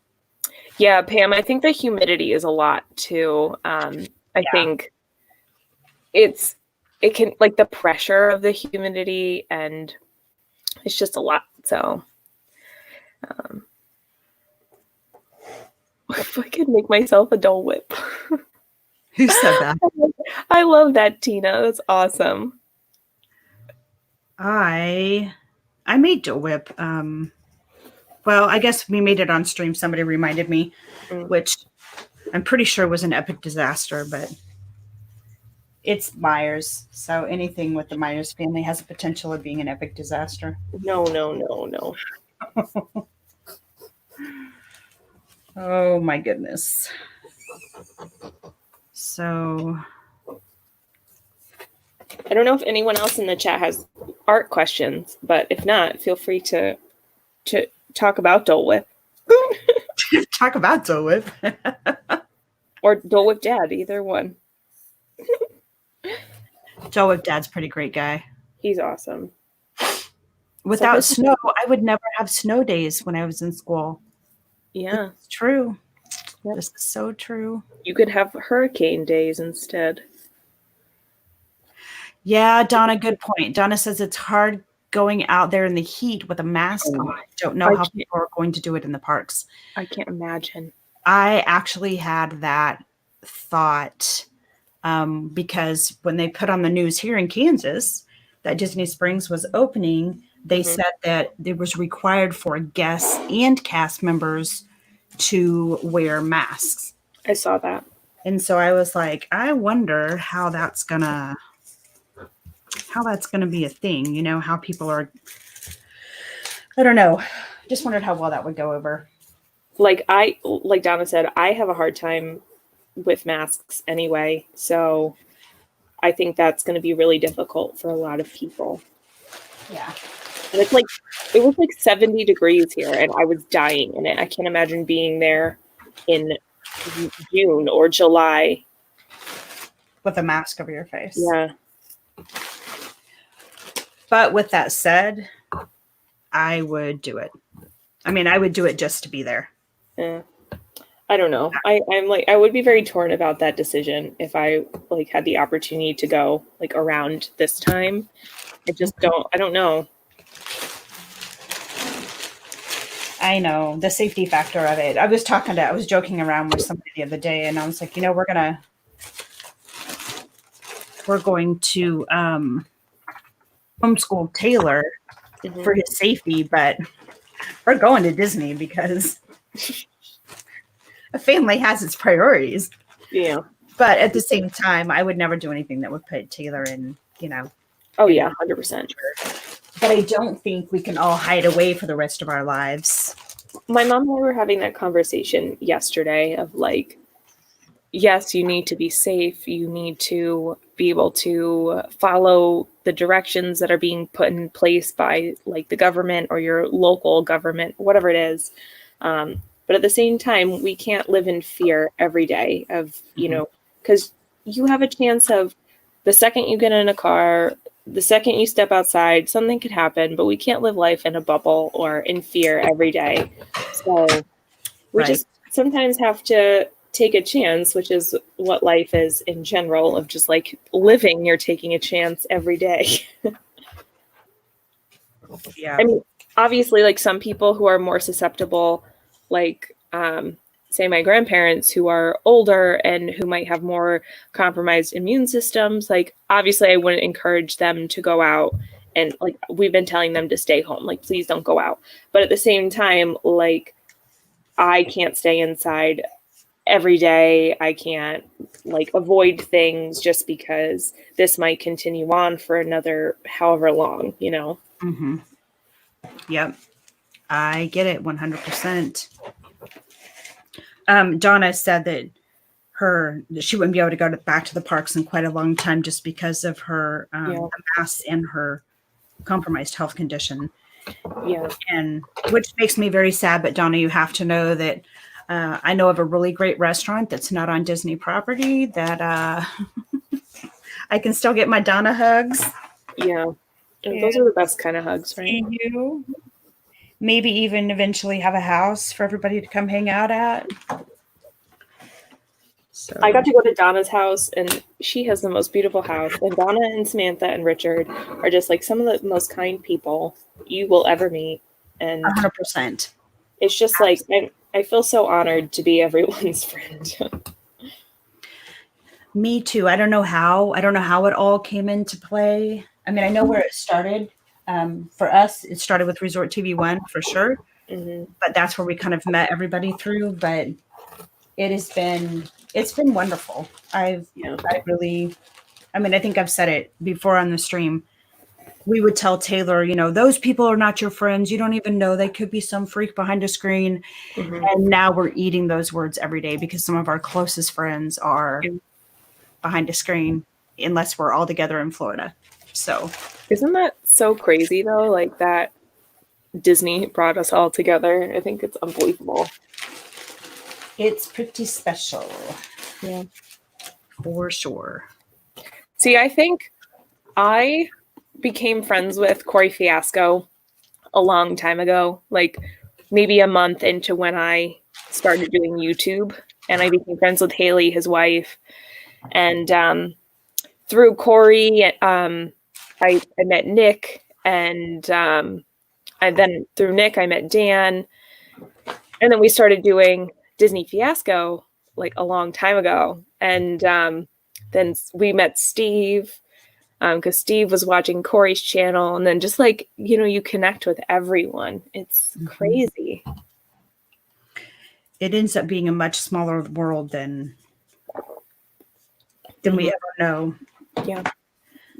Yeah, Pam, I think the humidity is a lot too. I think it can, like, the pressure of the humidity, and it's just a lot. So if I could make myself a Dole Whip. Who said that? I love that, Tina. That's awesome. I made Dole Whip. Well, I guess we made it on stream. Somebody reminded me, which I'm pretty sure was an epic disaster, but It's Meyers. So anything with the Meyers family has a potential of being an epic disaster. No. Oh my goodness. So I don't know if anyone else in the chat has art questions, but if not, feel free to talk about Dole Whip. talk about Dole Whip. Or Dole Whip Dad, either one. Dole Whip Dad's a pretty great guy. He's awesome. Without snow, I would never have snow days when I was in school. Yeah. It's true. Yep. This is so true. You could have hurricane days instead. Yeah, Donna, good point. Donna says it's hard going out there in the heat with a mask on. Don't know how people are going to do it in the parks. I can't imagine. I actually had that thought because when they put on the news here in Kansas that Disney Springs was opening, they said that it was required for guests and cast members to wear masks. I saw that. And so I was like, I wonder how that's gonna be a thing, you know, how people are, I don't know. Just wondered how well that would go over. Like Donna said, I have a hard time with masks anyway. So I think that's going to be really difficult for a lot of people. Yeah. And it was like 70 degrees here and I was dying in it. I can't imagine being there in June or July. With a mask over your face. Yeah. But with that said, I would do it. I mean, I would do it just to be there. Yeah. I don't know. I would be very torn about that decision if I had the opportunity to go around this time. I don't know. I know the safety factor of it. I was joking around with somebody the other day and I was like, you know, we're going to homeschool Taylor for his safety, but we're going to Disney because a family has its priorities. Yeah. But at the same time, I would never do anything that would put Taylor in, you know. Oh yeah, 100%. But I don't think we can all hide away for the rest of our lives. My mom and I were having that conversation yesterday of yes, you need to be safe. You need to be able to follow the directions that are being put in place by the government or your local government, whatever it is. But at the same time, we can't live in fear every day of, you know, because you have a chance of the second you get in a car, the second you step outside, something could happen, but we can't live life in a bubble or in fear every day. So we just sometimes have to take a chance, which is what life is in general, of just living, you're taking a chance every day. Yeah. I mean, obviously, some people who are more susceptible, say my grandparents who are older and who might have more compromised immune systems, obviously I wouldn't encourage them to go out and we've been telling them to stay home, please don't go out. But at the same time, I can't stay inside every day. I can't avoid things just because this might continue on for another however long, you know? Mm-hmm. Yep. I get it 100%. Donna said that she wouldn't be able to go back to the parks in quite a long time just because of her mass and her compromised health condition. Yeah. And which makes me very sad. But Donna, you have to know that I know of a really great restaurant that's not on Disney property that I can still get my Donna hugs. Yeah. And those are the best kind of hugs, right? You. Maybe even eventually have a house for everybody to come hang out at. So I got to go to Donna's house, and she has the most beautiful house. And Donna and Samantha and Richard are just some of the most kind people you will ever meet. And 100%. It's just I feel so honored to be everyone's friend. Me too. I don't know how it all came into play. I mean, I know where it started. For us, it started with Resort TV 1 for sure. Mm-hmm. But that's where we kind of met everybody through. But it's been wonderful. I really I mean, I think I've said it before on the stream. We would tell Taylor, you know, those people are not your friends. You don't even know, they could be some freak behind a screen. Mm-hmm. And now we're eating those words every day because some of our closest friends are behind a screen, unless we're all together in Florida. So isn't that so crazy though? Like that Disney brought us all together. I think it's unbelievable. it's pretty special. Yeah. For sure. See, I think I became friends with Corey Fiasco a long time ago, like maybe a month into when I started doing YouTube, and I became friends with Haley, his wife, and through Corey, I met Nick, and then through Nick I met Dan, and then we started doing Disney Fiasco like a long time ago, and then we met Steve. Because Steve was watching Corey's channel, and then just like, you know, you connect with everyone. It's crazy. It ends up being a much smaller world than we ever know. Yeah.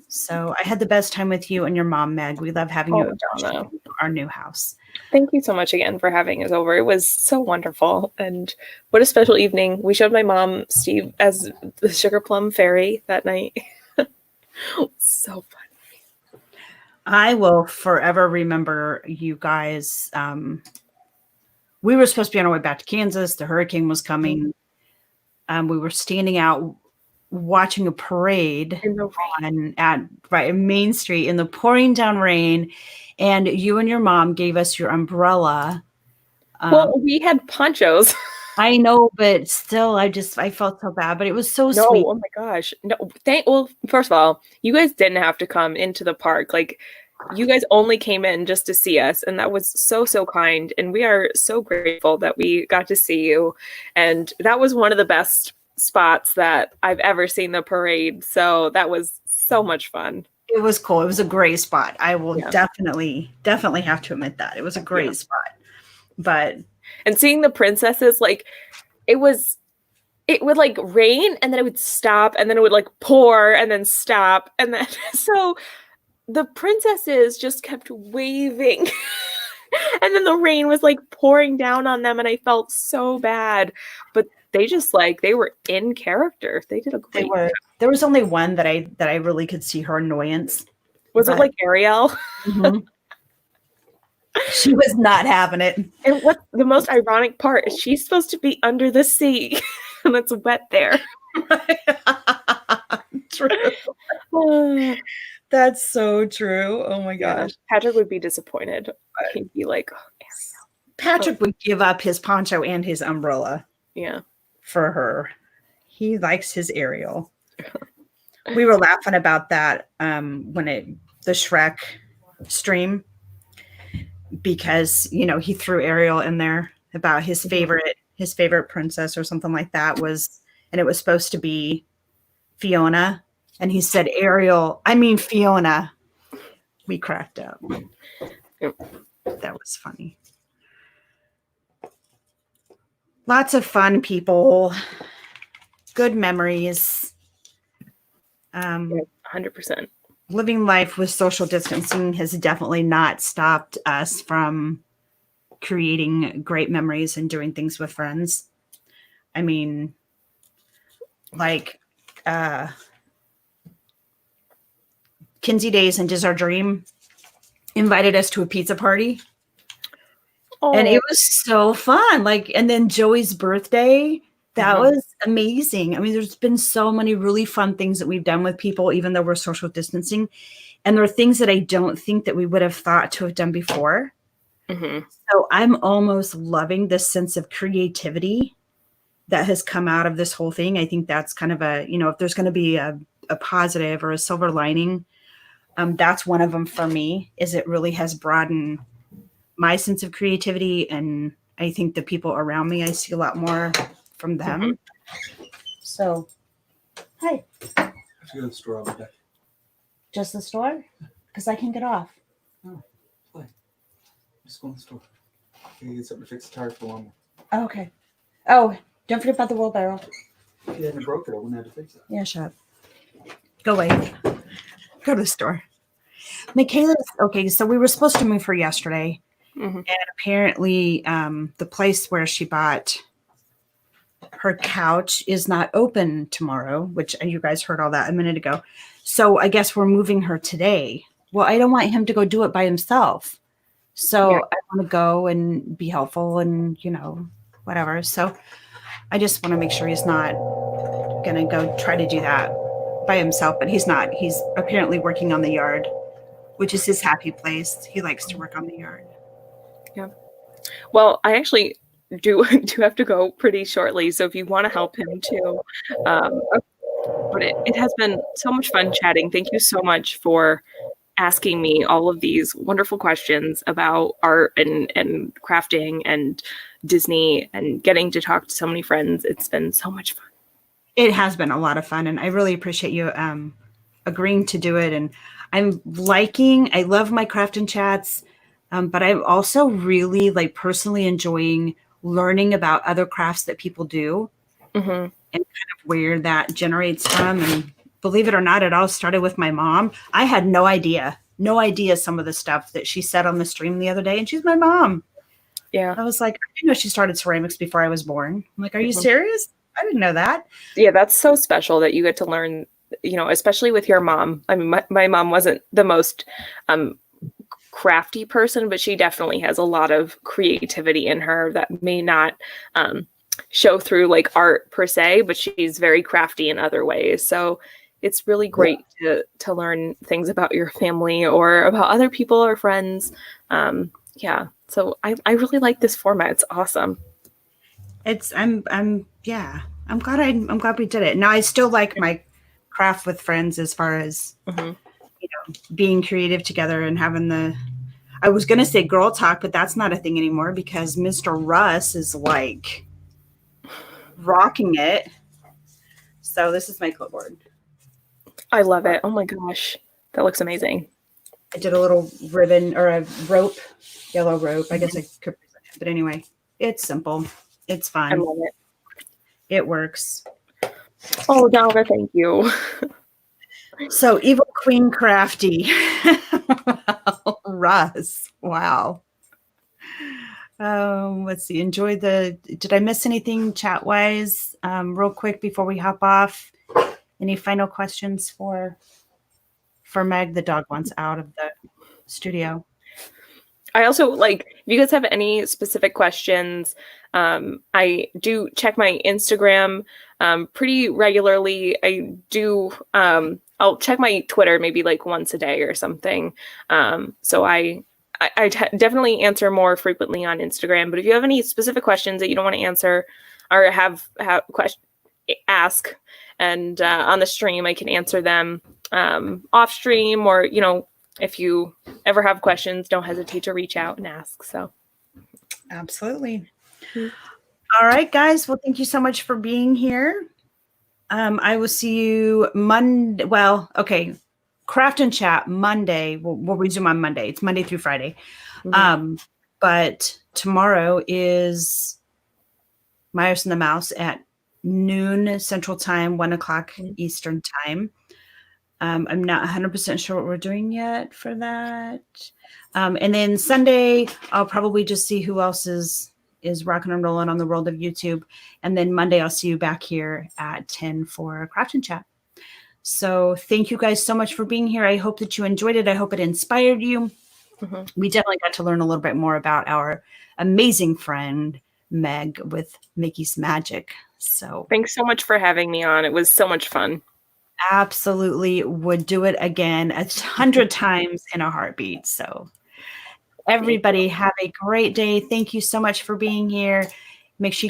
So I had the best time with you and your mom, Meg. We love having you at our new house. Thank you so much again for having us over. It was so wonderful. And what a special evening. We showed my mom Steve as the Sugar Plum Fairy that night. So fun. I will forever remember you guys. We were supposed to be on our way back to Kansas. The hurricane was coming. We were standing out watching a parade at Main Street in the pouring down rain, and you and your mom gave us your umbrella. Well, we had ponchos. I know, but still, I felt so bad, but it was so sweet. Oh my gosh. No, well, first of all, you guys didn't have to come into the park. Like, you guys only came in just to see us, and that was so, so kind. And we are so grateful that we got to see you. And that was one of the best spots that I've ever seen the parade. So that was so much fun. It was cool. It was a great spot. I will definitely have to admit that. It was a great spot. And seeing the princesses, like, it would like rain, and then it would stop, and then it would like pour, and then stop. And then so the princesses just kept waving. And then the rain was like pouring down on them, and I felt so bad. But they just they were in character. They did a great job. There was only one that I really could see her annoyance. Was it like Ariel? Mm-hmm. She was not having it. And what the most ironic part is, she's supposed to be under the sea, and it's wet there. True. That's so true. Oh my gosh. Patrick would be disappointed. He'd be like, oh, Ariel. Patrick would give up his poncho and his umbrella. Yeah. For her. He likes his Ariel. We were laughing about that when the Shrek stream, because, you know, he threw Ariel in there about his favorite princess or something like that and it was supposed to be Fiona, and he said Fiona. We cracked up. That was funny. Lots of fun people, good memories. 100%. Living life with social distancing has definitely not stopped us from creating great memories and doing things with friends. I mean, like Kinsey Days and Diz Our Dream invited us to a pizza party. Oh. And it was so fun. And then Joey's birthday, that was amazing. I mean, there's been so many really fun things that we've done with people, even though we're social distancing. And there are things that I don't think that we would have thought to have done before. Mm-hmm. So I'm almost loving this sense of creativity that has come out of this whole thing. I think that's kind of if there's going to be a positive or a silver lining, that's one of them for me, is it really has broadened my sense of creativity. And I think the people around me, I see a lot more from them. Mm-hmm. So, hi. I have to go to the store. I'll be back. Just the store? Because I can get off. Oh, play. Just go in the store. I can get something to fix the tire for one. Oh, okay. Oh, don't forget about the wheelbarrow. If you hadn't broke it, I wouldn't have to fix it. Yeah, shut up. Go away. Go to the store. Michaela's okay. So we were supposed to move her yesterday, and apparently, the place where she bought her couch is not open tomorrow, which you guys heard all that a minute ago. So I guess we're moving her today. Well, I don't want him to go do it by himself. So I want to go and be helpful and, whatever. So I just want to make sure he's not going to go try to do that by himself, but he's not. He's apparently working on the yard, which is his happy place. He likes to work on the yard. Yeah. Well, I actually do have to go pretty shortly. So if you want to help him too, but it has been so much fun chatting. Thank you so much for asking me all of these wonderful questions about art and crafting and Disney and getting to talk to so many friends. It's been so much fun. It has been a lot of fun, and I really appreciate you agreeing to do it. And I love my craft and chats, but I'm also really personally enjoying learning about other crafts that people do and kind of where that generates from. And believe it or not, it all started with my mom. I had no idea some of the stuff that she said on the stream the other day, and she's my mom. Yeah. I was like, I didn't know she started ceramics before I was born. I'm like, are you serious? I didn't know that. Yeah, that's so special that you get to learn, especially with your mom. I mean, my mom wasn't the most crafty person, but she definitely has a lot of creativity in her that may not show through art per se, but she's very crafty in other ways. So it's really great to learn things about your family or about other people or friends. So I really like this format. It's awesome. I'm glad we did it. Now I still like my craft with friends as far as being creative together and having I was gonna say girl talk, but that's not a thing anymore because Mr. Russ is rocking it. So this is my clipboard. I love it. Oh my gosh, that looks amazing. I did a little ribbon or a rope, yellow rope. I guess I could present it, but anyway, it's simple. It's fun. I love it. It works. Oh, Donna, thank you. So Evil Queen Crafty. Russ. Wow. Let's see. Did I miss anything chat wise? Real quick before we hop off. Any final questions for Meg? The dog wants out of the studio. I also if you guys have any specific questions, I do check my Instagram pretty regularly. I do, I'll check my Twitter maybe once a day or something. So I definitely answer more frequently on Instagram, but if you have any specific questions that you don't want to answer or have ask and on the stream, I can answer them off stream or, if you ever have questions, don't hesitate to reach out and ask. So absolutely. All right, guys. Well, thank you so much for being here. I will see you Monday. Well, okay. Craft and chat Monday. We'll resume on Monday. It's Monday through Friday. But tomorrow is Meyers and the Mouse at noon Central Time, 1:00 Eastern Time. I'm not 100% sure what we're doing yet for that. And then Sunday, I'll probably just see who else is rocking and rolling on the world of YouTube. And then Monday, I'll see you back here at 10 for Craft and Chat. So thank you guys so much for being here. I hope that you enjoyed it. I hope it inspired you. We definitely got to learn a little bit more about our amazing friend, Meg, with Mickey's Magic. So thanks so much for having me on. It was so much fun. Absolutely would do it again 100 times in a heartbeat. So everybody have a great day. Thank you so much for being here. Make sure you keep